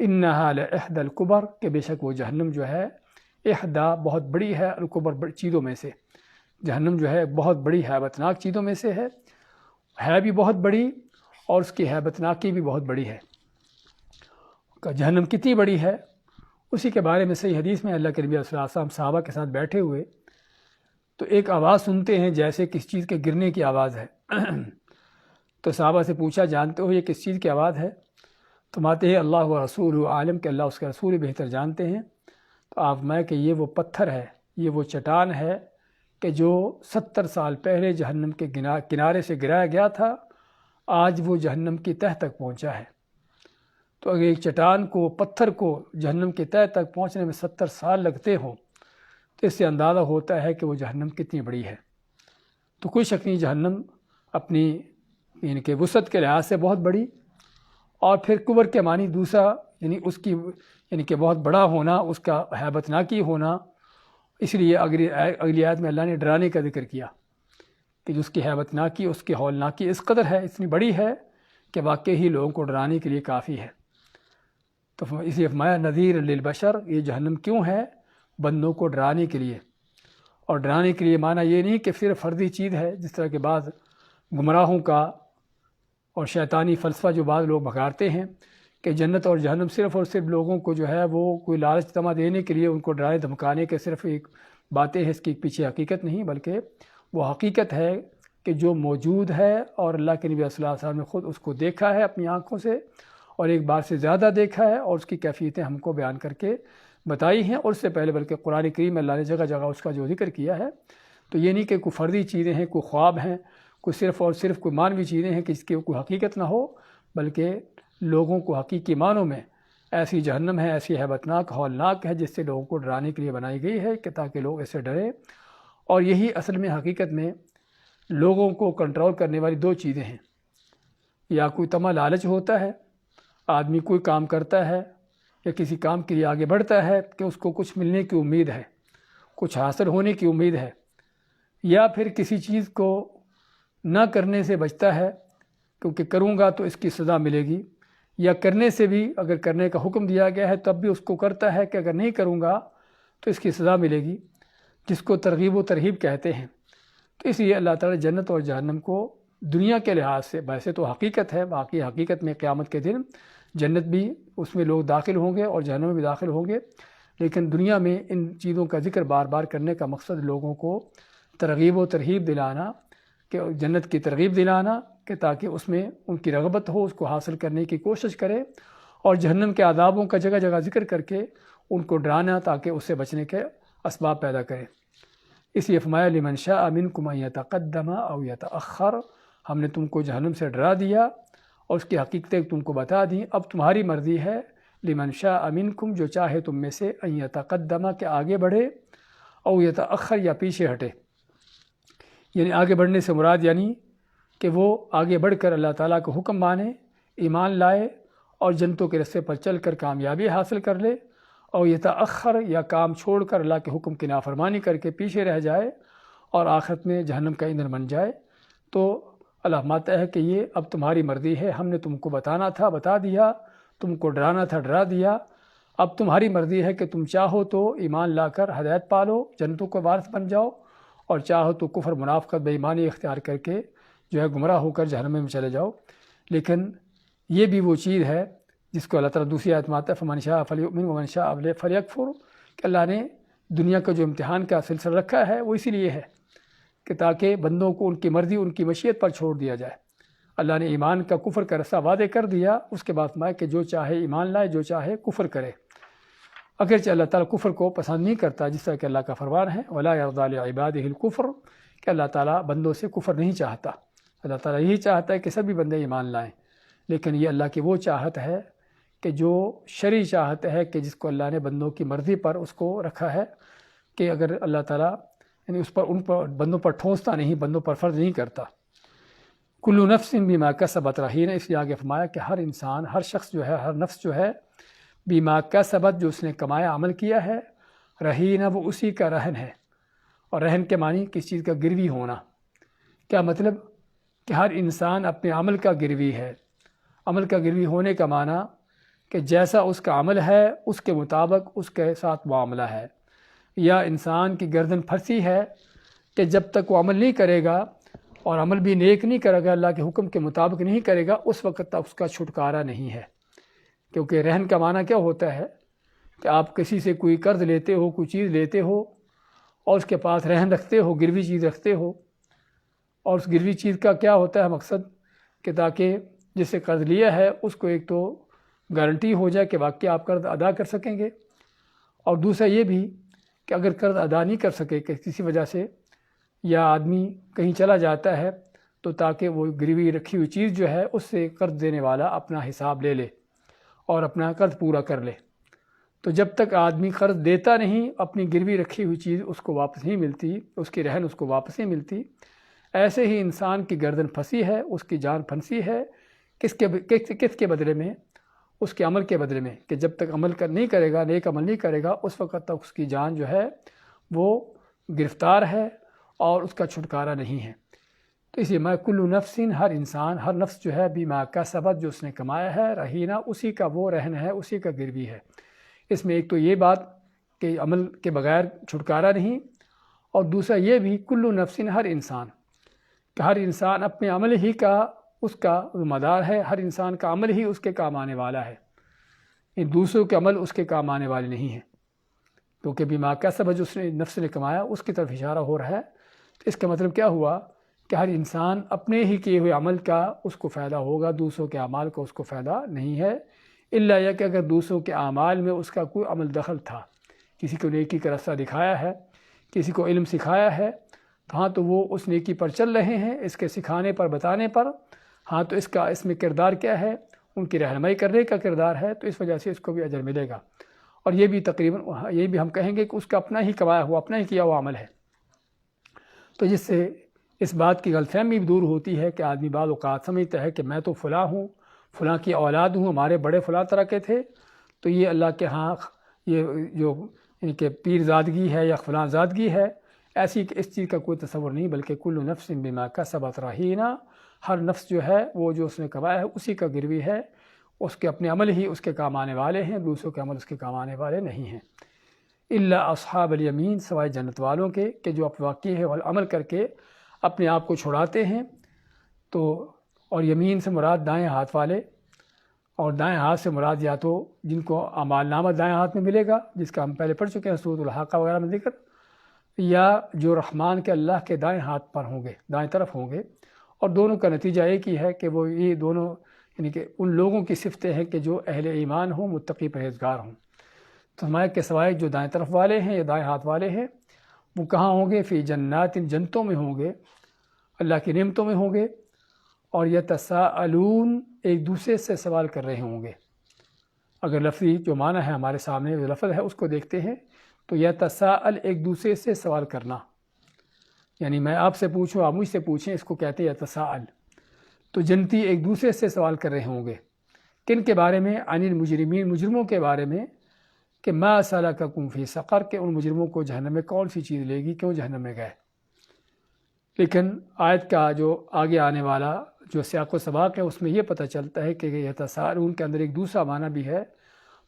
انہا لإحدى الکبر، کہ بے شک وہ جہنم جو ہے احدى بہت بڑی ہے، الکبر چیزوں میں سے، جہنم جو ہے بہت بڑی ہیبتناک چیزوں میں سے ہے بھی بہت بڑی، اور اس کی ہیبتناکی بھی بہت بڑی ہے۔ جہنم کتنی بڑی ہے اسی کے بارے میں صحیح حدیث میں اللہ کے نبی صلی اللہ علیہ وسلم صحابہ کے ساتھ بیٹھے ہوئے تو ایک آواز سنتے ہیں جیسے کس چیز کے گرنے کی آواز ہے۔ تو صحابہ سے پوچھا جانتے ہو یہ کس چیز کی آواز ہے؟ فرماتے ہیں اللہ و رسول عالم کہ اللہ اس کے رسول بہتر جانتے ہیں۔ تو آپ میں کہ یہ وہ پتھر ہے، یہ وہ چٹان ہے کہ جو 70 سال پہلے جہنم کے کنارے سے گرایا گیا تھا، آج وہ جہنم کی تہہ تک پہنچا ہے۔ تو اگر ایک چٹان کو، پتھر کو جہنم کی تہہ تک پہنچنے میں 70 سال لگتے ہوں تو اس سے اندازہ ہوتا ہے کہ وہ جہنم کتنی بڑی ہے۔ تو کوئی شک نہیں، جہنم اپنی یعنی کہ وسعت کے لحاظ سے بہت بڑی، اور پھر کبر کے معنی دوسرا یعنی اس کی یعنی کہ بہت بڑا ہونا، اس کا ہیبت ناکی ہونا۔ اس لیے اگلی آیت میں اللہ نے ڈرانے کا ذکر کیا کہ جو اس کی ہیبت ناکی، اس کی ہول ناکی اس قدر ہے، اتنی بڑی ہے کہ واقعی ہی لوگوں کو ڈرانے کے لیے کافی ہے۔ تو اس لیے فرمایا نذیر للبشر، یہ جہنم کیوں ہے؟ بندوں کو ڈرانے کے لیے۔ اور ڈرانے کے لیے معنی یہ نہیں کہ صرف فرضی چیز ہے، جس طرح کے بعض گمراہوں کا اور شیطانی فلسفہ جو بعض لوگ بھگاڑتے ہیں کہ جنت اور جہنم صرف اور صرف لوگوں کو جو ہے وہ کوئی لالچ تما دینے کے لیے ان کو ڈرانے دھمکانے کے صرف ایک باتیں ہیں، اس کے پیچھے حقیقت نہیں، بلکہ وہ حقیقت ہے کہ جو موجود ہے، اور اللہ کے نبی صلی اللہ علیہ وسلم نے خود اس کو دیکھا ہے اپنی آنکھوں سے، اور ایک بار سے زیادہ دیکھا ہے، اور اس کی کیفیتیں ہم کو بیان کر کے بتائی ہیں، اور اس سے پہلے بلکہ قرآن کریم میں اللہ نے جگہ جگہ اس کا جو ذکر کیا ہے۔ تو یہ نہیں کہ کوئی فردی چیزیں ہیں، کوئی خواب ہیں، کوئی صرف اور صرف کوئی معنوی چیزیں ہیں کہ اس کی کوئی حقیقت نہ ہو، بلکہ لوگوں کو حقیقی معنوں میں ایسی جہنم ہے، ایسی ہیبتناک ہولناک ہے جس سے لوگوں کو ڈرانے کے لیے بنائی گئی ہے کہ تاکہ لوگ اسے ڈریں۔ اور یہی اصل میں حقیقت میں لوگوں کو کنٹرول کرنے والی دو چیزیں ہیں، یا کوئی طمع لالچ ہوتا ہے، آدمی کوئی کام کرتا ہے یا کسی کام کے لیے آگے بڑھتا ہے کہ اس کو کچھ ملنے کی امید ہے، کچھ حاصل ہونے کی امید ہے، یا پھر کسی چیز کو نہ کرنے سے بچتا ہے کیونکہ کروں گا تو اس کی سزا ملے گی، یا کرنے سے بھی اگر کرنے کا حکم دیا گیا ہے تب بھی اس کو کرتا ہے کہ اگر نہیں کروں گا تو اس کی سزا ملے گی، جس کو ترغیب و ترہیب کہتے ہیں۔ تو اس لیے اللہ تعالیٰ جنت اور جہنم کو دنیا کے لحاظ سے، ویسے تو حقیقت ہے، باقی حقیقت میں قیامت کے دن جنت بھی اس میں لوگ داخل ہوں گے اور جہنم میں بھی داخل ہوں گے، لیکن دنیا میں ان چیزوں کا ذکر بار بار کرنے کا مقصد لوگوں کو ترغیب و ترہیب دلانا، کہ جنت کی ترغیب دلانا کہ تاکہ اس میں ان کی رغبت ہو، اس کو حاصل کرنے کی کوشش کرے، اور جہنم کے عذابوں کا جگہ جگہ ذکر کر کے ان کو ڈرانا تاکہ اس سے بچنے کے اسباب پیدا کرے۔ اس لیے فرمایا لمن شاء منکم ان یتقدم او یتأخر، ہم نے تم کو جہنم سے ڈرا دیا اور اس کی حقیقتیں تم کو بتا دیں، اب تمہاری مرضی ہے، لمن شاء منکم، جو چاہے تم میں سے، ان یتقدم، کہ آگے بڑھے، او یتأخر، یا پیچھے ہٹے۔ یعنی آگے بڑھنے سے مراد یعنی کہ وہ آگے بڑھ کر اللہ تعالیٰ کا حکم مانے، ایمان لائے اور جنتوں کے رستے پر چل کر کامیابی حاصل کر لے، اور یتأخر، یا کام چھوڑ کر اللہ کے حکم کی نافرمانی کر کے پیچھے رہ جائے اور آخرت میں جہنم کا ایندھن بن جائے۔ تو اللہ فرماتا ہے کہ یہ اب تمہاری مرضی ہے، ہم نے تم کو بتانا تھا بتا دیا، تم کو ڈرانا تھا ڈرا دیا، اب تمہاری مرضی ہے کہ تم چاہو تو ایمان لا کر ہدایت پالو، جنتوں کو وارث بن جاؤ، اور چاہو تو کفر، منافقت، بے ایمانی اختیار کر کے جو ہے گمراہ ہو کر جہنم میں چلے جاؤ۔ لیکن یہ بھی وہ چیز ہے جس کو اللہ تعالیٰ دوسری آیت میں آتا ہے فمن شاء فلیؤمن ومن شاء فلیکفر، کہ اللہ نے دنیا کا جو امتحان کا سلسلہ رکھا ہے وہ اسی لیے ہے کہ تاکہ بندوں کو ان کی مرضی، ان کی مشیت پر چھوڑ دیا جائے۔ اللہ نے ایمان کا کفر کا رستہ وعدے کر دیا، اس کے بعد فرمایا کہ جو چاہے ایمان لائے، جو چاہے کفر کرے، اگرچہ اللہ تعالیٰ کفر کو پسند نہیں کرتا، جس طرح کہ اللہ کا فرمان ہے وَلَا يَرْضَىٰ لِعِبَادِهِ الْكُفْرَ، کہ اللہ تعالیٰ بندوں سے کفر نہیں چاہتا، اللہ تعالیٰ یہی چاہتا ہے کہ سبھی بندے ایمان لائیں، لیکن یہ اللہ کی وہ چاہت ہے کہ جو شرعی چاہت ہے کہ جس کو اللہ نے بندوں کی مرضی پر اس کو رکھا ہے، کہ اگر اللہ تعالیٰ یعنی اس پر، ان پر، بندوں پر ٹھونستا نہیں، بندوں پر فرض نہیں کرتا۔ کل نفس بما کسبت رہین، اس لیے آگے فرمایا کہ ہر انسان، ہر شخص جو ہے، ہر نفس جو ہے، بما کسبت، جو اس نے کمایا عمل کیا ہے، رہینہ، وہ اسی کا رہن ہے۔ اور رہن کے معنی کس چیز کا گروی ہونا، کیا مطلب کہ ہر انسان اپنے عمل کا گروی ہے۔ عمل کا گروی ہونے کا معنی کہ جیسا اس کا عمل ہے اس کے مطابق اس کے ساتھ معاملہ ہے، یا انسان کی گردن پھنسی ہے کہ جب تک وہ عمل نہیں کرے گا اور عمل بھی نیک نہیں کرے گا، اللہ کے حکم کے مطابق نہیں کرے گا، اس وقت تک اس کا چھٹکارا نہیں ہے۔ کیونکہ رہن کا معنی کیا ہوتا ہے کہ آپ کسی سے کوئی قرض لیتے ہو، کوئی چیز لیتے ہو اور اس کے پاس رہن رکھتے ہو، گروی چیز رکھتے ہو، اور اس گروی چیز کا کیا ہوتا ہے مقصد کہ تاکہ جس سے قرض لیا ہے اس کو ایک تو گارنٹی ہو جائے کہ واقعی آپ قرض ادا کر سکیں گے، اور دوسرا یہ بھی کہ اگر قرض ادا نہیں کر سکے کہ کسی وجہ سے یا آدمی کہیں چلا جاتا ہے تو تاکہ وہ گروی رکھی ہوئی چیز جو ہے اس سے قرض دینے والا اپنا حساب لے لے اور اپنا قرض پورا کر لے۔ تو جب تک آدمی قرض دیتا نہیں، اپنی گروی رکھی ہوئی چیز اس کو واپس نہیں ملتی، اس کی رہن اس کو واپس نہیں ملتی، ایسے ہی انسان کی گردن پھنسی ہے، اس کی جان پھنسی ہے، کس کے بدلے میں؟ اس کے عمل کے بدلے میں، کہ جب تک عمل نہیں کرے گا، نیک عمل نہیں کرے گا، اس وقت تک اس کی جان جو ہے وہ گرفتار ہے اور اس کا چھٹکارا نہیں ہے۔ تو اسی میں کل نفس، ہر انسان، ہر نفس جو ہے بما کسبت، جو اس نے کمایا ہے، رہینہ، اسی کا وہ رہن ہے، اسی کا گروی ہے۔ اس میں ایک تو یہ بات کہ عمل کے بغیر چھٹکارا نہیں، اور دوسرا یہ بھی کل نفس، ہر انسان، کہ ہر انسان اپنے عمل ہی کا اس کا ذمہ دار ہے، ہر انسان کا عمل ہی اس کے کام آنے والا ہے، دوسروں کے عمل اس کے کام آنے والے نہیں ہیں، کیونکہ بما کسبت جو اس نے نفس نے کمایا اس کی طرف اشارہ ہو رہا ہے۔ تو اس کا مطلب کیا ہوا کہ ہر انسان اپنے ہی کیے ہوئے عمل کا اس کو فائدہ ہوگا، دوسروں کے اعمال کا اس کو فائدہ نہیں ہے، الا یہ کہ اگر دوسروں کے اعمال میں اس کا کوئی عمل دخل تھا، کسی کو نیکی کا راستہ دکھایا ہے، کسی کو علم سکھایا ہے، تو ہاں تو وہ اس نیکی پر چل رہے ہیں، اس کے سکھانے پر، بتانے پر، ہاں تو اس میں کردار کیا ہے؟ ان کی رہنمائی کرنے کا کردار ہے، تو اس وجہ سے اس کو بھی اجر ملے گا، اور یہ بھی تقریباً یہ بھی ہم کہیں گے کہ اس کا اپنا ہی کمایا ہوا، اپنا ہی کیا ہوا عمل ہے۔ تو جس سے اس بات کی غلط فہمی بھی دور ہوتی ہے کہ آدمی بعض اوقات سمجھتا ہے کہ میں تو فلاں ہوں، فلاں کی اولاد ہوں، ہمارے بڑے فلاں طرح کے تھے، تو یہ اللہ کے ہاں یہ جو ان کے پیر زادگی ہے یا فلاں زادگی ہے، ایسی اس چیز کا کوئی تصور نہیں، بلکہ کل نفس بما کسبت رہینہ، ہر نفس جو ہے وہ جو اس نے کمایا ہے اسی کا گروی ہے، اس کے اپنے عمل ہی اس کے کام آنے والے ہیں، دوسروں کے عمل اس کے کام آنے والے نہیں ہیں۔ الا اصحاب الیمین، سوائے جنت والوں کے، کہ جو واقعی ہے عمل کر کے اپنے آپ کو چھڑاتے ہیں۔ تو اور یمین سے مراد دائیں ہاتھ والے، اور دائیں ہاتھ سے مراد یا تو جن کو اعمال نامہ دائیں ہاتھ میں ملے گا، جس کا ہم پہلے پڑھ چکے ہیں سورۃ الحاقہ وغیرہ میں ذکر، یا جو رحمان کے اللہ کے دائیں ہاتھ پر ہوں گے، دائیں طرف ہوں گے، اور دونوں کا نتیجہ ایک ہی ہے کہ وہ یہ دونوں یعنی کہ ان لوگوں کی صفتیں ہیں کہ جو اہل ایمان ہوں، متقی پرہیزگار ہوں۔ تو ہمارے کے سوائے جو دائیں طرف والے ہیں یا دائیں ہاتھ والے ہیں، وہ کہاں ہوں گے؟ فی جنات، جنتوں میں ہوں گے، اللہ کی نعمتوں میں ہوں گے، اور یتساءلون، ایک دوسرے سے سوال کر رہے ہوں گے۔ اگر لفظی جو معنی ہے ہمارے سامنے جو لفظ ہے اس کو دیکھتے ہیں تو یتساءل، ایک دوسرے سے سوال کرنا، یعنی میں آپ سے پوچھوں، آپ مجھ سے پوچھیں، اس کو کہتے ہیں یتساءل۔ تو جنتی ایک دوسرے سے سوال کر رہے ہوں گے، کن کے بارے میں؟ عن المجرمین، مجرموں کے بارے میں، کہ ما سلککم فی سقر، کہ ان مجرموں کو جہنم میں کون سی چیز لے گی، کیوں جہنم میں گئے۔ لیکن آیت کا جو آگے آنے والا جو سیاق و سباق ہے اس میں یہ پتہ چلتا ہے کہ یتساءلون کے اندر ایک دوسرا معنی بھی ہے،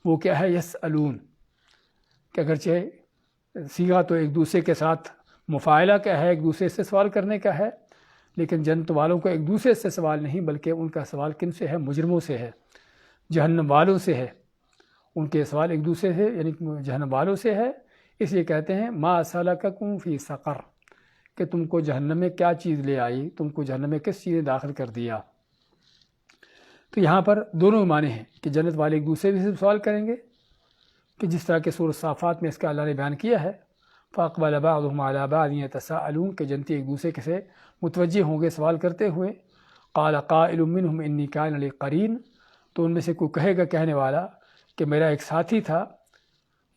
وہ کیا ہے؟ یسألون، کہ اگرچہ صیغہ تو ایک دوسرے کے ساتھ مفاعلہ کا ہے، ایک دوسرے سے سوال کرنے کا ہے، لیکن جنت والوں کو ایک دوسرے سے سوال نہیں، بلکہ ان کا سوال کن سے ہے؟ مجرموں سے ہے، جہنم والوں سے ہے، ان کے سوال ایک دوسرے سے یعنی جہنم والوں سے ہے۔ اس لیے کہتے ہیں ما سلککم فی سقر، کہ تم کو جہنم میں کیا چیز لے آئی، تم کو جہنم میں کس چیز نے داخل کر دیا۔ تو یہاں پر دونوں معنی ہیں کہ جنت والے ایک دوسرے سے سوال کریں گے، کہ جس طرح کہ سورۃ صافات میں اس کا اللہ نے بیان کیا ہے، فَأَقْبَلَ بَعْضُهُمْ عَلَىٰ بَعْضٍ يَتَسَاءَلُونَ، کہ جنتی ایک دوسرے سے متوجہ ہوں گے سوال کرتے ہوئے۔ قَالَ قَائِلٌ مِّنْهُمْ إِنِّي كَانَ لِي قَرِينٌ، تو ان میں سے کوئی کہے گا، کہنے والا، کہ میرا ایک ساتھی تھا،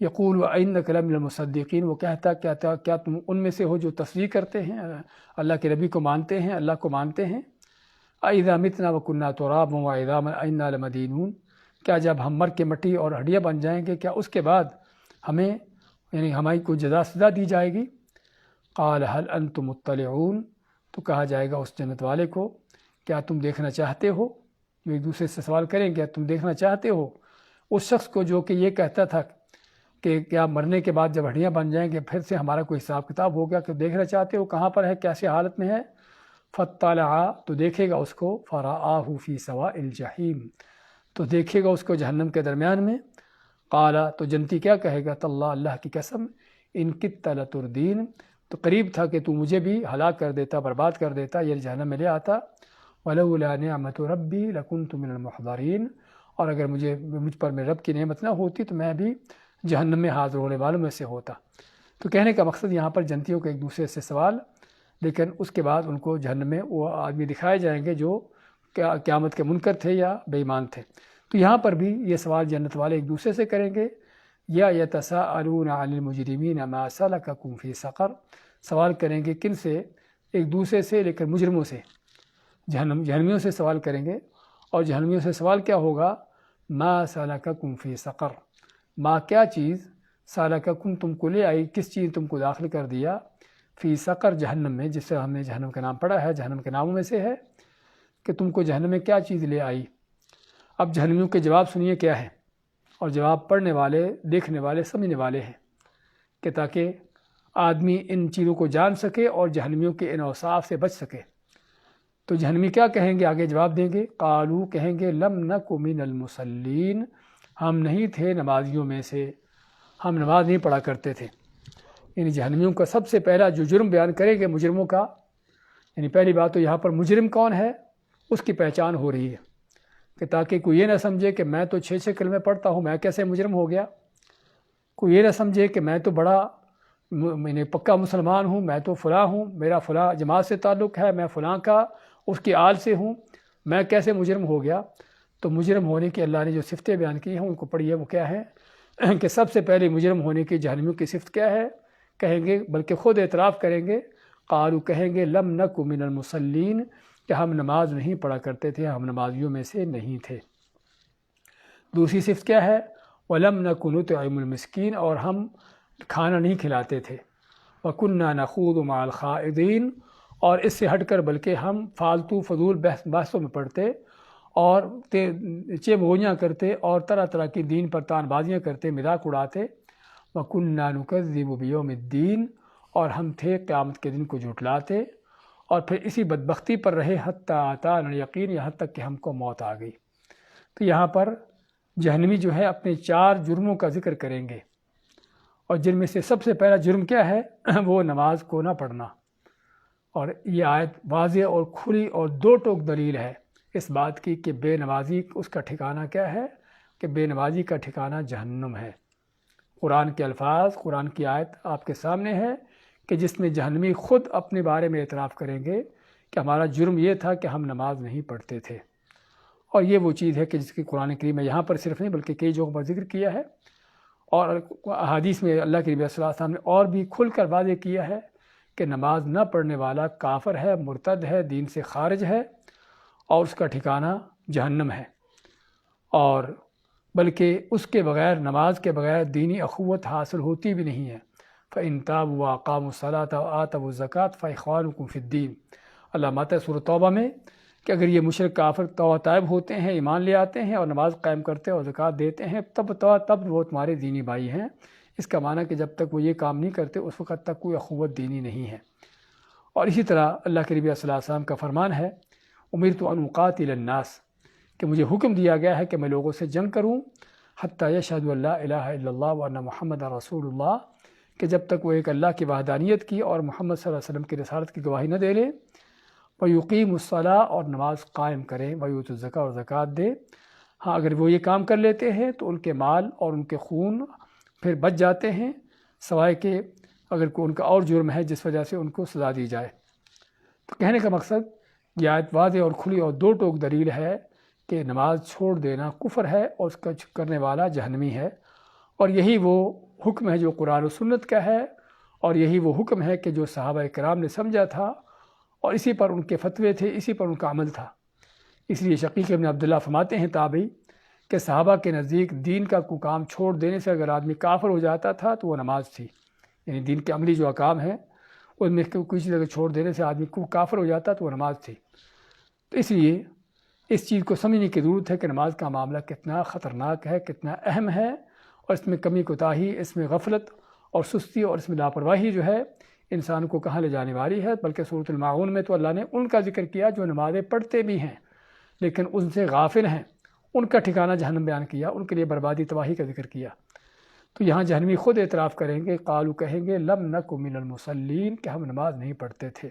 یقول وَإِنَّكَ لَمِنَ الْمُصَدِّقِينَ، وہ کہتا کیا تم ان میں سے ہو جو تصدیق کرتے ہیں، اللہ کے نبی کو مانتے ہیں، اللہ کو مانتے ہیں۔ أَإِذَا مِتْنَا وَكُنَّا تُرَابًا وَعِظَامًا أَإِنَّا لَمَدِينُونَ، کیا جب ہم مر کے مٹی اور ہڈیاں بن جائیں گے، کیا اس کے بعد ہمیں یعنی ہماری کوئی جزا سزا دی جائے گی؟ قال هل انتم مطلعون، تو کہا جائے گا اس جنت والے کو، کیا تم دیکھنا چاہتے ہو؟ جو ایک دوسرے سے سوال کریں، کیا تم دیکھنا چاہتے ہو اس شخص کو جو کہ یہ کہتا تھا کہ کیا مرنے کے بعد جب ہڈیاں بن جائیں گے پھر سے ہمارا کوئی حساب کتاب ہوگا، کہ دیکھنا چاہتے ہو کہاں پر ہے، کیسے حالت میں ہے؟ فاطلع، تو دیکھے گا اس کو، فرآہ فی سواء الجحیم، تو دیکھے گا اس کو جہنم کے درمیان میں۔ قال، تو جنتی کیا کہے گا؟ تاللہ، اللہ کی قسم، ان کدت لتردین، تو قریب تھا کہ تو مجھے بھی ہلاک کر دیتا، برباد کر دیتا، یہ جہنم میں لے آتا۔ ولولا نعمت ربی لکنت من المحضرین، اور اگر مجھ پر میرے رب کی نعمت نہ ہوتی تو میں بھی جہنم میں حاضر ہونے والوں میں سے ہوتا۔ تو کہنے کا مقصد یہاں پر جنتیوں کا ایک دوسرے سے سوال، لیکن اس کے بعد ان کو جہنم میں وہ آدمی دکھائے جائیں گے جو قیامت کے منکر تھے یا بے ایمان تھے۔ تو یہاں پر بھی یہ سوال جنت والے ایک دوسرے سے کریں گے، یا یتساءلون عن المجرمین ما سلککم فی سقر، سوال کریں گے کن سے؟ ایک دوسرے سے، لیکن مجرموں سے، جہنمیوں سے سوال کریں گے۔ اور جہنمیوں سے سوال کیا ہوگا؟ ما سلککم فی سقر، ما کیا چیز، سلککم تم کو لے آئی، کس چیز تم کو داخل کر دیا، فی سقر جہنم میں، جس سے ہم نے جہنم کا نام پڑھا ہے، جہنم کے ناموں میں سے ہے کہ تم کو جہنم میں کیا چیز لے آئی۔ اب جہنمیوں کے جواب سنیے کیا ہے، اور جواب پڑھنے والے، دیکھنے والے، سمجھنے والے ہیں، کہ تاکہ آدمی ان چیزوں کو جان سکے اور جہنمیوں کے ان اوصاف سے بچ سکے۔ تو جہنمی کیا کہیں گے؟ آگے جواب دیں گے، قالو کہیں گے لم نک من المصلین، ہم نہیں تھے نمازیوں میں سے، ہم نماز نہیں پڑھا کرتے تھے۔ یعنی جہنمیوں کا سب سے پہلا جو جرم بیان کریں گے مجرموں کا، یعنی پہلی بات تو یہاں پر مجرم کون ہے اس کی پہچان ہو رہی ہے، کہ تاکہ کوئی یہ نہ سمجھے کہ میں تو 6 کلمے پڑھتا ہوں، میں کیسے مجرم ہو گیا۔ کوئی یہ نہ سمجھے کہ میں تو بڑا پکا مسلمان ہوں، میں تو فلاں ہوں، میرا فلاں جماعت سے تعلق ہے، میں فلاں کا اس کی آل سے ہوں، میں کیسے مجرم ہو گیا۔ تو مجرم ہونے کی اللہ نے جو صفتیں بیان کی ہیں ان کو پڑھیے، وہ کیا ہے کہ سب سے پہلے مجرم ہونے کی جہنمیوں کی صفت کیا ہے؟ کہیں گے، بلکہ خود اعتراف کریں گے، قالو کہیں گے لم نک من المصلین، کہ ہم نماز نہیں پڑھا کرتے تھے، ہم نمازیوں میں سے نہیں تھے۔ دوسری صفت کیا ہے؟ وَلَمْ نَكُ نُطْعِمُ الْمِسْكِينَ، اور ہم کھانا نہیں کھلاتے تھے۔ وَكُنَّا نَخُوضُ مَعَ الْخَائِضِينَ، اور اس سے ہٹ کر بلکہ ہم فالتو فضول بحثوں میں پڑھتے اور چیبوئیاں کرتے اور طرح طرح کی دین پر تان بازیاں کرتے، مذاق اڑاتے۔ وَكُنَّا نُكَذِّبُ بِيَوْمِ الدِّينِ، اور ہم تھے قیامت کے دن کو جھٹلاتے، اور پھر اسی بدبختی پر رہے حتیٰ آتانا الیقین، یہاں تک کہ ہم کو موت آ گئی۔ تو یہاں پر جہنمی جو ہے اپنے 4 جرموں کا ذکر کریں گے، اور جن میں سے سب سے پہلا جرم کیا ہے؟ وہ نماز کو نہ پڑھنا۔ اور یہ آیت واضح اور کھلی اور 2 ٹوک دلیل ہے اس بات کی کہ بے نمازی اس کا ٹھکانہ کیا ہے، کہ بے نمازی کا ٹھکانہ جہنم ہے۔ قرآن کے الفاظ، قرآن کی آیت آپ کے سامنے ہے کہ جس میں جہنمی خود اپنے بارے میں اعتراف کریں گے کہ ہمارا جرم یہ تھا کہ ہم نماز نہیں پڑھتے تھے۔ اور یہ وہ چیز ہے کہ جس کی قرآن کریم میں یہاں پر صرف نہیں بلکہ کئی جگہوں پر ذکر کیا ہے، اور احادیث میں اللہ کے نبی صلی اللہ علیہ وسلم نے اور بھی کھل کر واضح کیا ہے کہ نماز نہ پڑھنے والا کافر ہے، مرتد ہے، دین سے خارج ہے، اور اس کا ٹھکانہ جہنم ہے۔ اور بلکہ اس کے بغیر، نماز کے بغیر دینی اخوت حاصل ہوتی بھی نہیں ہے۔ فَإِن تَابُوا وَأَقَامُوا الصَّلَاةَ وَآتَوُا الزَّكَاةَ فَإِخْوَانُكُمْ فِي الدِّينِ، اللہ ماتا ہے سورۃ توبہ میں، کہ اگر یہ مشرک کافر توبہ طائب ہوتے ہیں، ایمان لے آتے ہیں اور نماز قائم کرتے ہیں اور زکوٰۃ دیتے ہیں، تب وہ تمہارے دینی بھائی ہیں۔ اس کا معنی کہ جب تک وہ یہ کام نہیں کرتے اس وقت تک کوئی اخوت دینی نہیں ہے۔ اور اسی طرح اللہ کے نبی صلی اللہ علیہ وسلم کا فرمان ہے، امرت ان اقاتل الناس، کہ مجھے حکم دیا گیا ہے کہ میں لوگوں سے جنگ کروں، حتیٰ یشہدوا ان لا الہ الا اللہ وان محمد رسول اللہ، کہ جب تک وہ ایک اللہ کی وحدانیت کی اور محمد صلی اللہ علیہ وسلم کی رسالت کی گواہی نہ دے لے، وَيُقِيمُ الصَّلَاةَ، اور نماز قائم کریں، وَيُؤْتُ الزَّكَاةَ، اور زکوٰۃ دے۔ ہاں اگر وہ یہ کام کر لیتے ہیں تو ان کے مال اور ان کے خون پھر بچ جاتے ہیں، سوائے کہ اگر کوئی ان کا اور جرم ہے جس وجہ سے ان کو سزا دی جائے۔ تو کہنے کا مقصد یہ آیت واضح اور کھلی اور 2 ٹوک دلیل ہے کہ نماز چھوڑ دینا کفر ہے اور اس کا کرنے والا جہنمی ہے، اور یہی وہ حکم ہے جو قرآن و سنت کا ہے، اور یہی وہ حکم ہے کہ جو صحابہ کرام نے سمجھا تھا، اور اسی پر ان کے فتوے تھے، اسی پر ان کا عمل تھا۔ اس لیے شقیق ابن عبداللہ فرماتے ہیں تابعی کہ صحابہ کے نزدیک دین کا کوئی کام چھوڑ دینے سے اگر آدمی کافر ہو جاتا تھا تو وہ نماز تھی، یعنی دین کے عملی جو احکام ہیں ان میں کوئی چیز اگر چھوڑ دینے سے آدمی کو کافر ہو جاتا تو وہ نماز تھی۔ تو اس لیے اس چیز کو سمجھنے کی ضرورت ہے کہ نماز کا معاملہ کتنا خطرناک ہے، کتنا اہم ہے، اور اس میں کمی کوتاہی، اس میں غفلت اور سستی اور اس میں لاپرواہی جو ہے انسان کو کہاں لے جانے والی ہے۔ بلکہ سورۃ الماعون میں تو اللہ نے ان کا ذکر کیا جو نمازیں پڑھتے بھی ہیں لیکن ان سے غافل ہیں، ان کا ٹھکانہ جہنم بیان کیا، ان کے لیے بربادی تباہی کا ذکر کیا۔ تو یہاں جہنمی خود اعتراف کریں گے، قالو کہیں گے لم نک من المصلین، کہ ہم نماز نہیں پڑھتے تھے،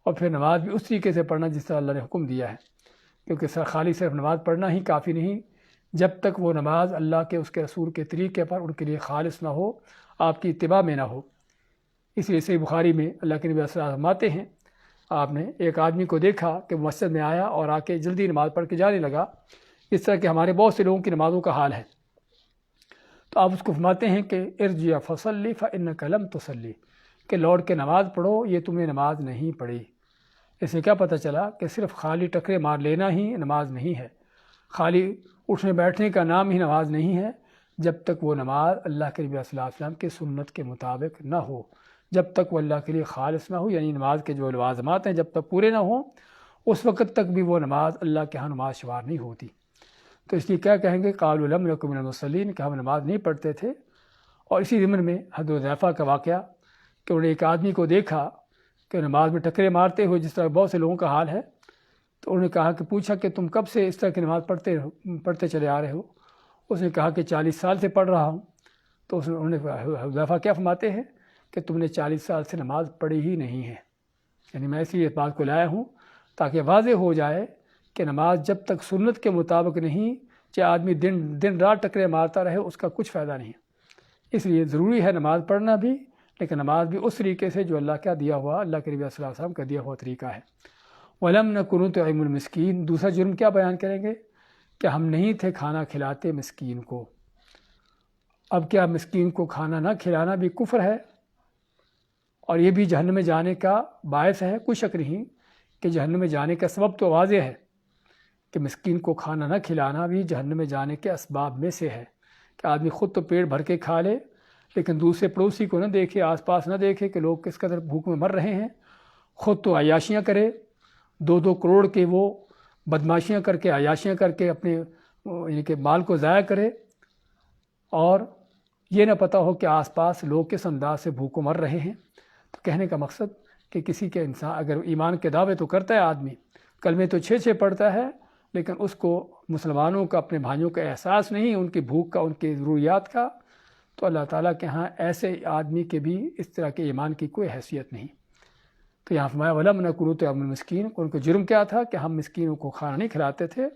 اور پھر نماز بھی اس طریقے سے پڑھنا جس طرح اللہ نے حکم دیا ہے، کیونکہ خالی صرف نماز پڑھنا ہی کافی نہیں، جب تک وہ نماز اللہ کے اس کے رسول کے طریقے پر ان کے لیے خالص نہ ہو، آپ کی اتباع میں نہ ہو۔ اس لیے صحیح بخاری میں اللہ کے نبی صلی اللہ علیہ وسلم فرماتے ہیں، آپ نے ایک آدمی کو دیکھا کہ وہ مسجد میں آیا اور آ کے جلدی نماز پڑھ کے جانے لگا، اس طرح کہ ہمارے بہت سے لوگوں کی نمازوں کا حال ہے۔ تو آپ اس کو فرماتے ہیں کہ ارجع فصلی فإنک لم تصلی، کہ لوٹ کے نماز پڑھو، یہ تم نے نماز نہیں پڑھی۔ اس سے کیا پتہ چلا کہ صرف خالی ٹکرے مار لینا ہی نماز نہیں ہے، خالی اٹھنے بیٹھنے کا نام ہی نماز نہیں ہے، جب تک وہ نماز اللہ کے نبی صلی اللہ علیہ وسلم کی سنت کے مطابق نہ ہو، جب تک وہ اللہ کے لیے خالص نہ ہو، یعنی نماز کے جو لوازمات ہیں جب تک پورے نہ ہوں، اس وقت تک بھی وہ نماز اللہ کے ہاں نماز شمار نہیں ہوتی۔ تو اس لیے کیا کہیں گے، قالوا لم نک من المصلین، کہ ہم نماز نہیں پڑھتے تھے۔ اور اسی ضمن میں حضرت حذیفہ کا واقعہ کہ انہوں نے ایک آدمی کو دیکھا کہ نماز میں ٹکرے مارتے ہوئے، جس طرح بہت سے لوگوں کا حال ہے، تو انہوں نے کہا کہ پوچھا کہ تم کب سے اس طرح کی نماز پڑھتے چلے آ رہے ہو؟ اس نے کہا کہ 40 سال سے پڑھ رہا ہوں۔ تو انہوں نے حذیفہ کیا فرماتے ہیں کہ تم نے 40 سال سے نماز پڑھی ہی نہیں ہے۔ یعنی میں اس لیے اس بات کو لایا ہوں تاکہ واضح ہو جائے کہ نماز جب تک سنت کے مطابق نہیں، چاہے آدمی دن رات ٹکرے مارتا رہے، اس کا کچھ فائدہ نہیں ہے۔ اس لیے ضروری ہے نماز پڑھنا بھی، لیکن نماز بھی اس طریقے سے جو اللہ کا دیا ہوا، اللہ کے نبی صلی اللہ علیہ وسلم کا دیا ہوا طریقہ ہے۔ وَلَمْ نَكُنْ نُطْعِمُ الْمِسْكِينَ، دوسرا جرم کیا بیان کریں گے کہ ہم نہیں تھے کھانا کھلاتے مسکین کو۔ اب کیا مسکین کو کھانا نہ کھلانا بھی کفر ہے اور یہ بھی جہنم میں جانے کا باعث ہے؟ کوئی شک نہیں کہ جہنم میں جانے کا سبب تو واضح ہے کہ مسکین کو کھانا نہ کھلانا بھی جہنم میں جانے کے اسباب میں سے ہے، کہ آدمی خود تو پیٹ بھر کے کھا لے لیکن دوسرے پڑوسی کو نہ دیکھے، آس پاس نہ دیکھے کہ لوگ کس قدر بھوک میں مر رہے ہیں، خود تو عیاشیاں کرے، 2 کروڑ کے وہ بدماشیاں کر کے، عیاشیاں کر کے اپنے یعنی کہ مال کو ضائع کرے، اور یہ نہ پتہ ہو کہ آس پاس لوگ کس انداز سے بھوکوں مر رہے ہیں۔ تو کہنے کا مقصد کہ کسی کے انسان اگر ایمان کے دعوے تو کرتا ہے آدمی، کلمے تو 6 پڑھتا ہے، لیکن اس کو مسلمانوں کا، اپنے بھائیوں کا احساس نہیں، ان کی بھوک کا، ان کی ضروریات کا، تو اللہ تعالیٰ کے ہاں ایسے آدمی کے بھی اس طرح کے ایمان کی کوئی حیثیت نہیں۔ تو یہاں فرمایا وَلَمْ نَكُ نُطْعِمُ الْمِسْكِينَ، ان کا جرم کیا تھا کہ ہم مسکینوں کو کھانا نہیں کھلاتے تھے،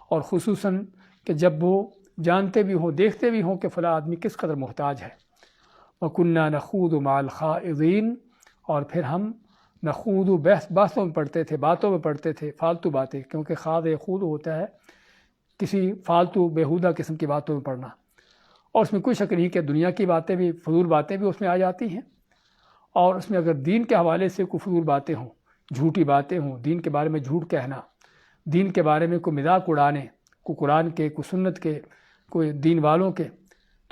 اور خصوصاً کہ جب وہ جانتے بھی ہوں، دیکھتے بھی ہوں کہ فلاں آدمی کس قدر محتاج ہے۔ وَكُنَّا نَخُوضُ مَعَ الْخَائِضِينَ، اور پھر ہم نخوض بحثوں میں پڑھتے تھے، باتوں میں پڑھتے تھے، فالتو باتیں، کیونکہ خاض یخوض ہوتا ہے کسی فالتو بیہودہ قسم کی باتوں میں پڑھنا، اور اس میں کوئی شک نہیں کہ دنیا کی باتیں بھی، فضول باتیں بھی اس میں آ جاتی ہیں، اور اس میں اگر دین کے حوالے سے کوئی فضول باتیں ہوں، جھوٹی باتیں ہوں، دین کے بارے میں جھوٹ کہنا، دین کے بارے میں کوئی مذاق اڑانے، کوئی قرآن کے، کوئی سنت کے، کوئی دین والوں کے،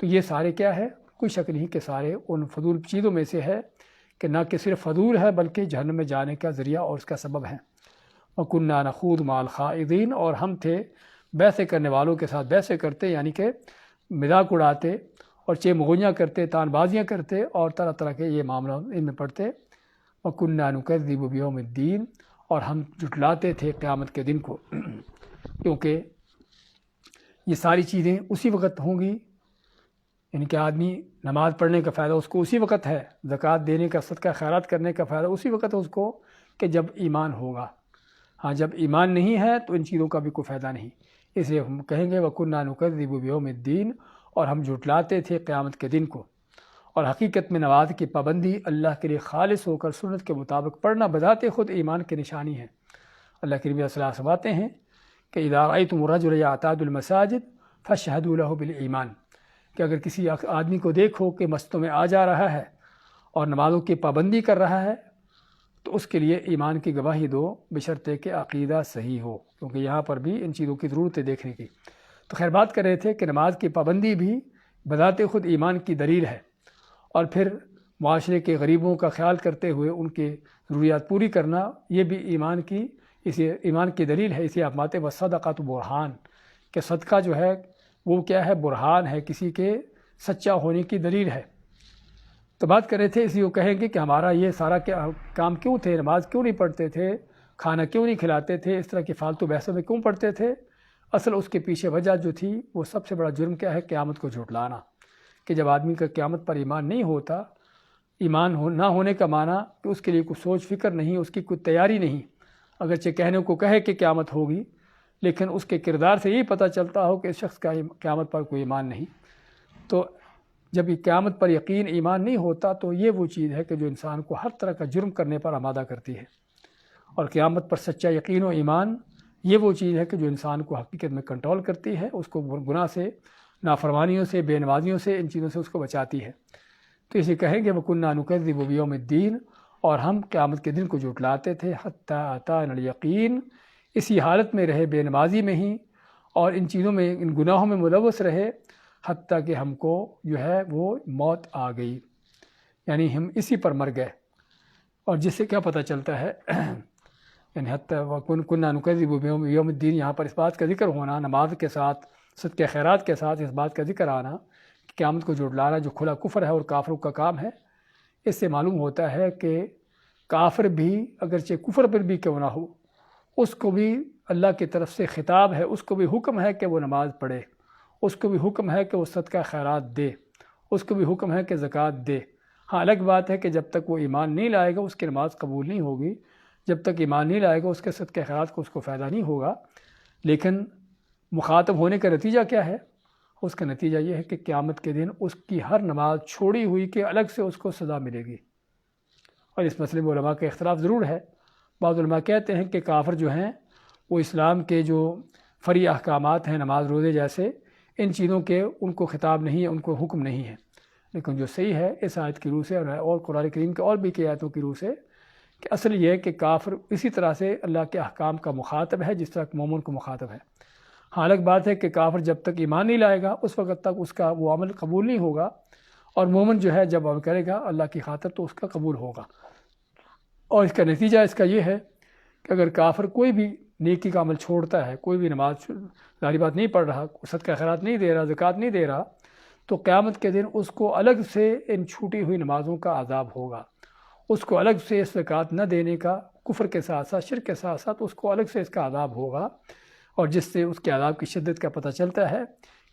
تو یہ سارے کیا ہے؟ کوئی شک نہیں کہ سارے ان فضول چیزوں میں سے ہے کہ نہ کہ صرف فضول ہے بلکہ جہنم میں جانے کا ذریعہ اور اس کا سبب ہے۔ وَكُنَّا نَخُوضُ مَعَ الْخَائِضِينَ، اور ہم تھے بحثیں کرنے والوں کے ساتھ بحثیں کرتے، یعنی کہ مذاق اڑاتے اور چمغویاں کرتے، تان بازیاں کرتے، اور طرح طرح کے یہ معاملہ ان میں پڑھتے۔ وَكُنَّا نُكَذِّبُ بِيَوْمِ الدِّينِ، اور ہم جھٹلاتے تھے قیامت کے دن کو، کیونکہ یہ ساری چیزیں اسی وقت ہوں گی، یعنی کہ آدمی نماز پڑھنے کا فائدہ اس کو اسی وقت ہے، زکوٰۃ دینے کا، صدقہ خیرات کرنے کا فائدہ اسی وقت ہے اس کو کہ جب ایمان ہوگا۔ ہاں جب ایمان نہیں ہے تو ان چیزوں کا بھی کوئی فائدہ نہیں، اس لیے ہم کہیں گے وَكُنَّا نُكَذِّبُ بِيَوْمِ الدِّينِ، اور ہم جھٹلاتے تھے قیامت کے دن کو۔ اور حقیقت میں نماز کی پابندی اللہ کے لیے خالص ہو کر سنت کے مطابق پڑھنا بذات خود ایمان کی نشانی ہے۔ اللہ کے نبی صلی اللہ علیہ وسلم فرماتے ہیں کہ اذا رأيتم الرجل يعتاد المساجد فاشهدوا له بالایمان، کہ اگر کسی آدمی کو دیکھو کہ مسجدوں میں آ جا رہا ہے اور نمازوں کی پابندی کر رہا ہے تو اس کے لیے ایمان کی گواہی دو، بشرطے کہ عقیدہ صحیح ہو، کیونکہ یہاں پر بھی ان چیزوں کی ضرورت ہے دیکھنے کی۔ تو خیر بات کر رہے تھے کہ نماز کی پابندی بھی بذات خود ایمان کی دلیل ہے، اور پھر معاشرے کے غریبوں کا خیال کرتے ہوئے ان کی ضروریات پوری کرنا، یہ بھی ایمان کی دلیل ہے۔ اسی آپ ماتے والصدقۃ برہان، کہ صدقہ جو ہے وہ کیا ہے؟ برہان ہے، کسی کے سچا ہونے کی دلیل ہے۔ تو بات کر رہے تھے، اسی کو کہیں گے کہ ہمارا یہ سارا کام کیوں تھے؟ نماز کیوں نہیں پڑھتے تھے؟ کھانا کیوں نہیں کھلاتے تھے؟ اس طرح کی فالتو بحثوں میں کیوں پڑھتے تھے؟ اصل اس کے پیچھے وجہ جو تھی وہ سب سے بڑا جرم کیا ہے؟ قیامت کو جھٹلانا، کہ جب آدمی کا قیامت پر ایمان نہیں ہوتا، ایمان نہ ہونے کا معنی کہ اس کے لیے کوئی سوچ فکر نہیں، اس کی کوئی تیاری نہیں، اگرچہ کہنے کو کہے کہ قیامت ہوگی لیکن اس کے کردار سے یہی پتہ چلتا ہو کہ اس شخص کا قیامت پر کوئی ایمان نہیں۔ تو جب یہ قیامت پر یقین ایمان نہیں ہوتا تو یہ وہ چیز ہے کہ جو انسان کو ہر طرح کا جرم کرنے پر آمادہ کرتی ہے، اور قیامت پر سچا یقین و ایمان یہ وہ چیز ہے کہ جو انسان کو حقیقت میں کنٹرول کرتی ہے، اس کو گناہ سے، نافرمانیوں سے، بے نمازیوں سے، ان چیزوں سے اس کو بچاتی ہے۔ تو اسے کہیں گے وَكُنَّا نُكَذِّبُ بِيَوْمِ الدِّينِ، اور ہم قیامت کے دن کو جھٹلاتے تھے، حَتَّىٰ أَتَانَا الْيَقِينُ، اسی حالت میں رہے، بے نمازی میں ہی اور ان چیزوں میں، ان گناہوں میں ملوث رہے، حتیٰ کہ ہم کو جو ہے وہ موت آ گئی، یعنی ہم اسی پر مر گئے۔ اور جس سے کیا پتہ چلتا ہے یعنی حتیٰ وَكُنَّا نُكَذِّبُ بِيَوْمِ الدِّينِ، یہاں پر اس بات کا ذکر ہونا، نماز کے ساتھ، صدقہ خیرات کے ساتھ اس بات کا ذکر آنا کہ قیامت کو جھٹلانا جو کھلا کفر ہے اور کافروں کا کام ہے، اس سے معلوم ہوتا ہے کہ کافر بھی اگرچہ کفر پر بھی کیوں نہ ہو، اس کو بھی اللہ کی طرف سے خطاب ہے، اس کو بھی حکم ہے کہ وہ نماز پڑھے، اس کو بھی حکم ہے کہ وہ صدقہ خیرات دے، اس کو بھی حکم ہے کہ زکوٰۃ دے۔ ہاں الگ بات ہے کہ جب تک وہ ایمان نہیں لائے گا اس کی نماز قبول نہیں ہوگی، جب تک ایمان نہیں لائے گا اس کے صدقہ خیرات کو اس کو فائدہ نہیں ہوگا۔ لیکن مخاطب ہونے کا نتیجہ کیا ہے؟ اس کا نتیجہ یہ ہے کہ قیامت کے دن اس کی ہر نماز چھوڑی ہوئی کہ الگ سے اس کو سزا ملے گی۔ اور اس مسئلے میں علماء کا اختلاف ضرور ہے۔ بعض علماء کہتے ہیں کہ کافر جو ہیں وہ اسلام کے جو فرعی احکامات ہیں، نماز روزے جیسے، ان چیزوں کے ان کو خطاب نہیں ہے، ان کو حکم نہیں ہے۔ لیکن جو صحیح ہے اس آیت کی روح سے اور قرآن کریم کے اور بھی کئی آیتوں کی روح سے کہ اصل یہ ہے کہ کافر اسی طرح سے اللہ کے احکام کا مخاطب ہے جس طرح مومن کو مخاطب ہے۔ ہاں الگ بات ہے کہ کافر جب تک ایمان نہیں لائے گا اس وقت تک اس کا وہ عمل قبول نہیں ہوگا، اور مومن جو ہے جب عمل کرے گا اللہ کی خاطر تو اس کا قبول ہوگا۔ اور اس کا نتیجہ اس کا یہ ہے کہ اگر کافر کوئی بھی نیکی کا عمل چھوڑتا ہے، کوئی بھی نماز ظاہری بات نہیں پڑھ رہا، صدقہ خیرات نہیں دے رہا، زکوٰۃ نہیں دے رہا، تو قیامت کے دن اس کو الگ سے ان چھوٹی ہوئی نمازوں کا عذاب ہوگا، اس کو الگ سے زکوٰۃ نہ دینے کا، کفر کے ساتھ ساتھ، شرک کے ساتھ ساتھ اس کو الگ سے اس کا عذاب ہوگا۔ اور جس سے اس کے عذاب کی شدت کا پتہ چلتا ہے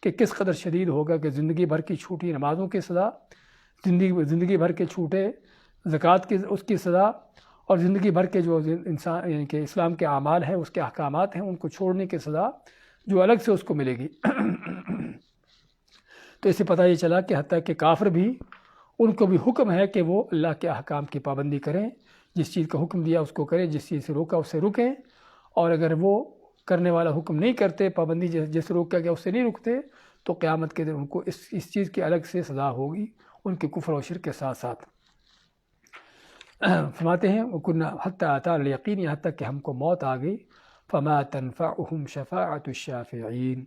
کہ کس قدر شدید ہوگا کہ زندگی بھر کی چھوٹی نمازوں کی سزا، زندگی بھر کے چھوٹے زکوٰۃ کی اس کی سزا، اور زندگی بھر کے جو انسان یعنی کہ اسلام کے اعمال ہیں، اس کے احکامات ہیں، ان کو چھوڑنے کی سزا جو الگ سے اس کو ملے گی۔ تو اس سے پتہ یہ چلا کہ حتیٰ کہ کافر بھی، ان کو بھی حکم ہے کہ وہ اللہ کے احکام کی پابندی کریں، جس چیز کا حکم دیا اس کو کریں، جس چیز سے روکا اس سے رکیں، اور اگر وہ کرنے والا حکم نہیں کرتے، پابندی جس سے روکا گیا اس سے نہیں رکتے، تو قیامت کے دن ان کو اس چیز کی الگ سے سزا ہوگی، ان کے کفر و شرک کے ساتھ ساتھ۔ فرماتے ہیں وَكُنَّا حَتَّىٰ أَتَانَا الْيَقِينُ، یہاں تک کہ ہم کو موت آ گئی، فَمَا تَنفَعُهُمْ شَفَاعَةُ الشَّافِعِينَ،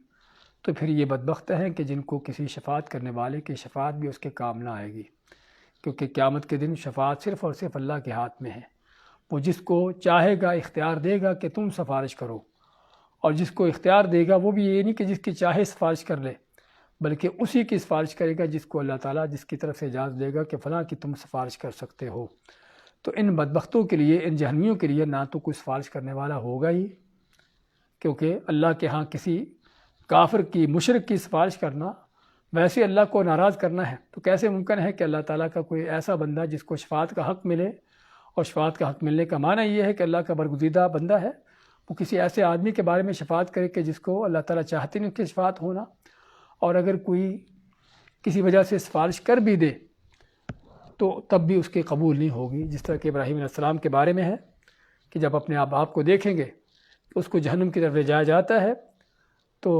تو پھر یہ بدبخت ہیں کہ جن کو کسی شفاعت کرنے والے کی شفاعت بھی اس کے کام نہ آئے گی، کیونکہ قیامت کے دن شفاعت صرف اور صرف اللہ کے ہاتھ میں ہے۔ وہ جس کو چاہے گا اختیار دے گا کہ تم سفارش کرو، اور جس کو اختیار دے گا وہ بھی یہ نہیں کہ جس کی چاہے سفارش کر لے، بلکہ اسی کی سفارش کرے گا جس کو اللہ تعالیٰ جس کی طرف سے اجازت دے گا کہ فلاں کی تم سفارش کر سکتے ہو۔ تو ان بدبختوں کے لیے، ان جہنمیوں کے لیے نہ تو کوئی سفارش کرنے والا ہوگا ہی، کیونکہ اللہ کے ہاں کسی کافر کی، مشرک کی سفارش کرنا ویسے اللہ کو ناراض کرنا ہے، تو کیسے ممکن ہے کہ اللہ تعالیٰ کا کوئی ایسا بندہ جس کو شفاعت کا حق ملے، اور شفاعت کا حق ملنے کا معنی یہ ہے کہ اللہ کا برگزیدہ بندہ ہے، وہ کسی ایسے آدمی کے بارے میں شفاعت کرے کہ جس کو اللہ تعالیٰ چاہتے نہیں اس کی شفاعت ہونا، اور اگر کوئی کسی وجہ سے سفارش کر بھی دے تو تب بھی اس کی قبول نہیں ہوگی، جس طرح کہ ابراہیم علیہ السلام کے بارے میں ہے کہ جب اپنے آپ کو دیکھیں گے کہ اس کو جہنم کی طرف لے جایا جاتا ہے تو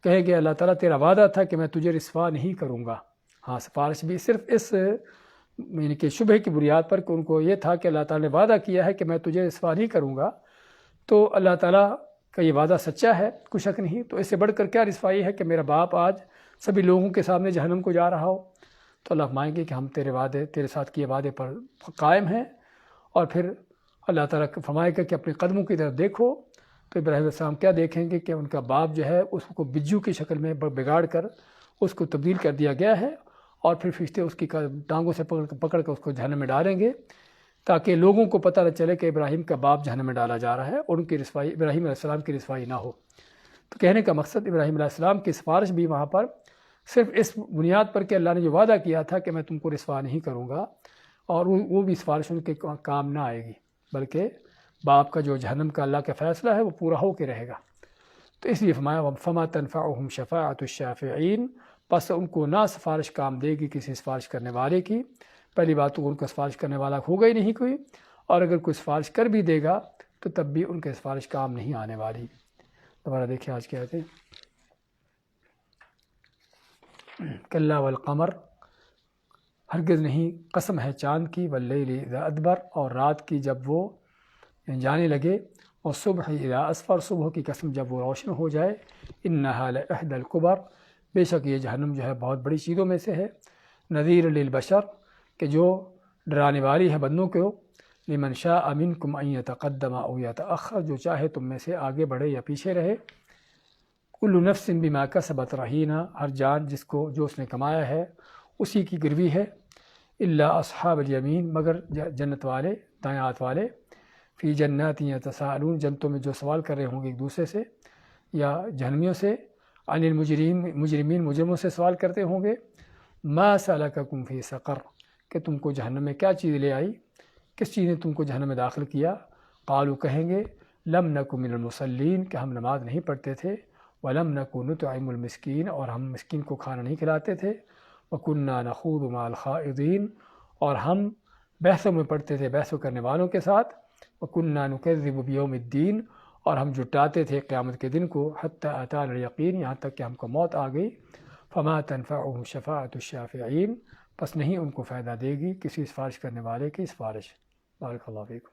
کہیں گے اللہ تعالیٰ تیرا وعدہ تھا کہ میں تجھے رسوا نہیں کروں گا۔ ہاں سفارش بھی صرف اس یعنی کہ شبہ کی بنیاد پر کہ ان کو یہ تھا کہ اللہ تعالیٰ نے وعدہ کیا ہے کہ میں تجھے رسوا نہیں کروں گا، تو اللہ تعالیٰ کا یہ وعدہ سچا ہے، کوئی شک نہیں۔ تو اس سے بڑھ کر کیا رسوائی ہے کہ میرا باپ آج سبھی لوگوں کے سامنے جہنم کو جا رہا ہو، تو اللہ فرمائیں گے کہ ہم تیرے ساتھ کیے وعدے پر قائم ہیں۔ اور پھر اللہ تعالیٰ فرمائے گا کہ اپنے قدموں کی طرف دیکھو، تو ابراہیم علیہ السلام کیا دیکھیں گے کہ ان کا باپ جو ہے اس کو بجو کی شکل میں بگاڑ کر اس کو تبدیل کر دیا گیا ہے، اور پھر فرشتے اس کی ٹانگوں سے پکڑ کر اس کو جہنم میں ڈالیں گے، تاکہ لوگوں کو پتہ نہ چلے کہ ابراہیم کا باپ جہنم میں ڈالا جا رہا ہے، اور ان کی رسوائی، ابراہیم علیہ السلام کی رسوائی نہ ہو۔ تو کہنے کا مقصد ابراہیم علیہ السلام کی سفارش بھی وہاں پر صرف اس بنیاد پر کہ اللہ نے جو وعدہ کیا تھا کہ میں تم کو رسوا نہیں کروں گا، اور وہ بھی سفارش ان کے کام نہ آئے گی، بلکہ باپ کا جو جہنم کا اللہ کا فیصلہ ہے وہ پورا ہو کے رہے گا۔ تو اس لیے فرمایا فما تنفعهم شفاعۃ الشافعین، پس ان کو نہ سفارش کام دے گی کسی سفارش کرنے والے کی۔ پہلی بات تو ان کا سفارش کرنے والا ہوگا ہی نہیں کوئی، اور اگر کوئی سفارش کر بھی دے گا تو تب بھی ان کے سفارش کام نہیں آنے والی۔ دوبارہ دیکھیں آج کیا آتے ہیں، کلا والقمر، ہرگز نہیں، قسم ہے چاند کی، واللیل اذا ادبر، اور رات کی جب وہ جانے لگے، اور صبح اذا اسفر، صبح کی قسم جب وہ روشن ہو جائے، انہا لإحدی الکبر، بے شک یہ جہنم جو ہے بہت بڑی چیزوں میں سے ہے، نذیر للبشر، کہ جو ڈرانے والی ہے بندوں کو، لمن شاء منکم ان یتقدم او یتأخر، جو چاہے تم میں سے آگے بڑھے یا پیچھے رہے، کل نفس بما کسبت رہینہ، ہر جان جس کو جو اس نے کمایا ہے اسی کی گروی ہے، الا اصحاب الیمین، مگر جنت والے، دائیں ہاتھ والے، فی جنات یتساءلون، جنتوں میں جو سوال کر رہے ہوں گے ایک دوسرے سے، یا جہنمیوں سے، عن مجرمین، مجرموں سے سوال کرتے ہوں گے، ما سلککم فی سقر، کہ تم کو جہنم میں کیا چیز لے آئی، کس چیز نے تم کو جہنم میں داخل کیا، قالوا کہیں گے، لم نک من المصلین، کہ ہم نماز نہیں پڑھتے تھے، ولم نک نطعم المسکین، اور ہم مسکین کو کھانا نہیں کھلاتے تھے، وکنا نخوض مع الخائضین، اور ہم بحثوں میں پڑھتے تھے بحثوں کرنے والوں کے ساتھ، وکنا نکذب بیوم الدین، اور ہم جٹاتے تھے قیامت کے دن کو، حتی اتانا الیقین، یہاں تک کہ ہم کو موت آ گئی، فما تنفعهم شفاعۃ الشافعین، پس نہیں ان کو فائدہ دے گی کسی سفارش کرنے والے کی سفارش۔ بارک اللہ فیکم۔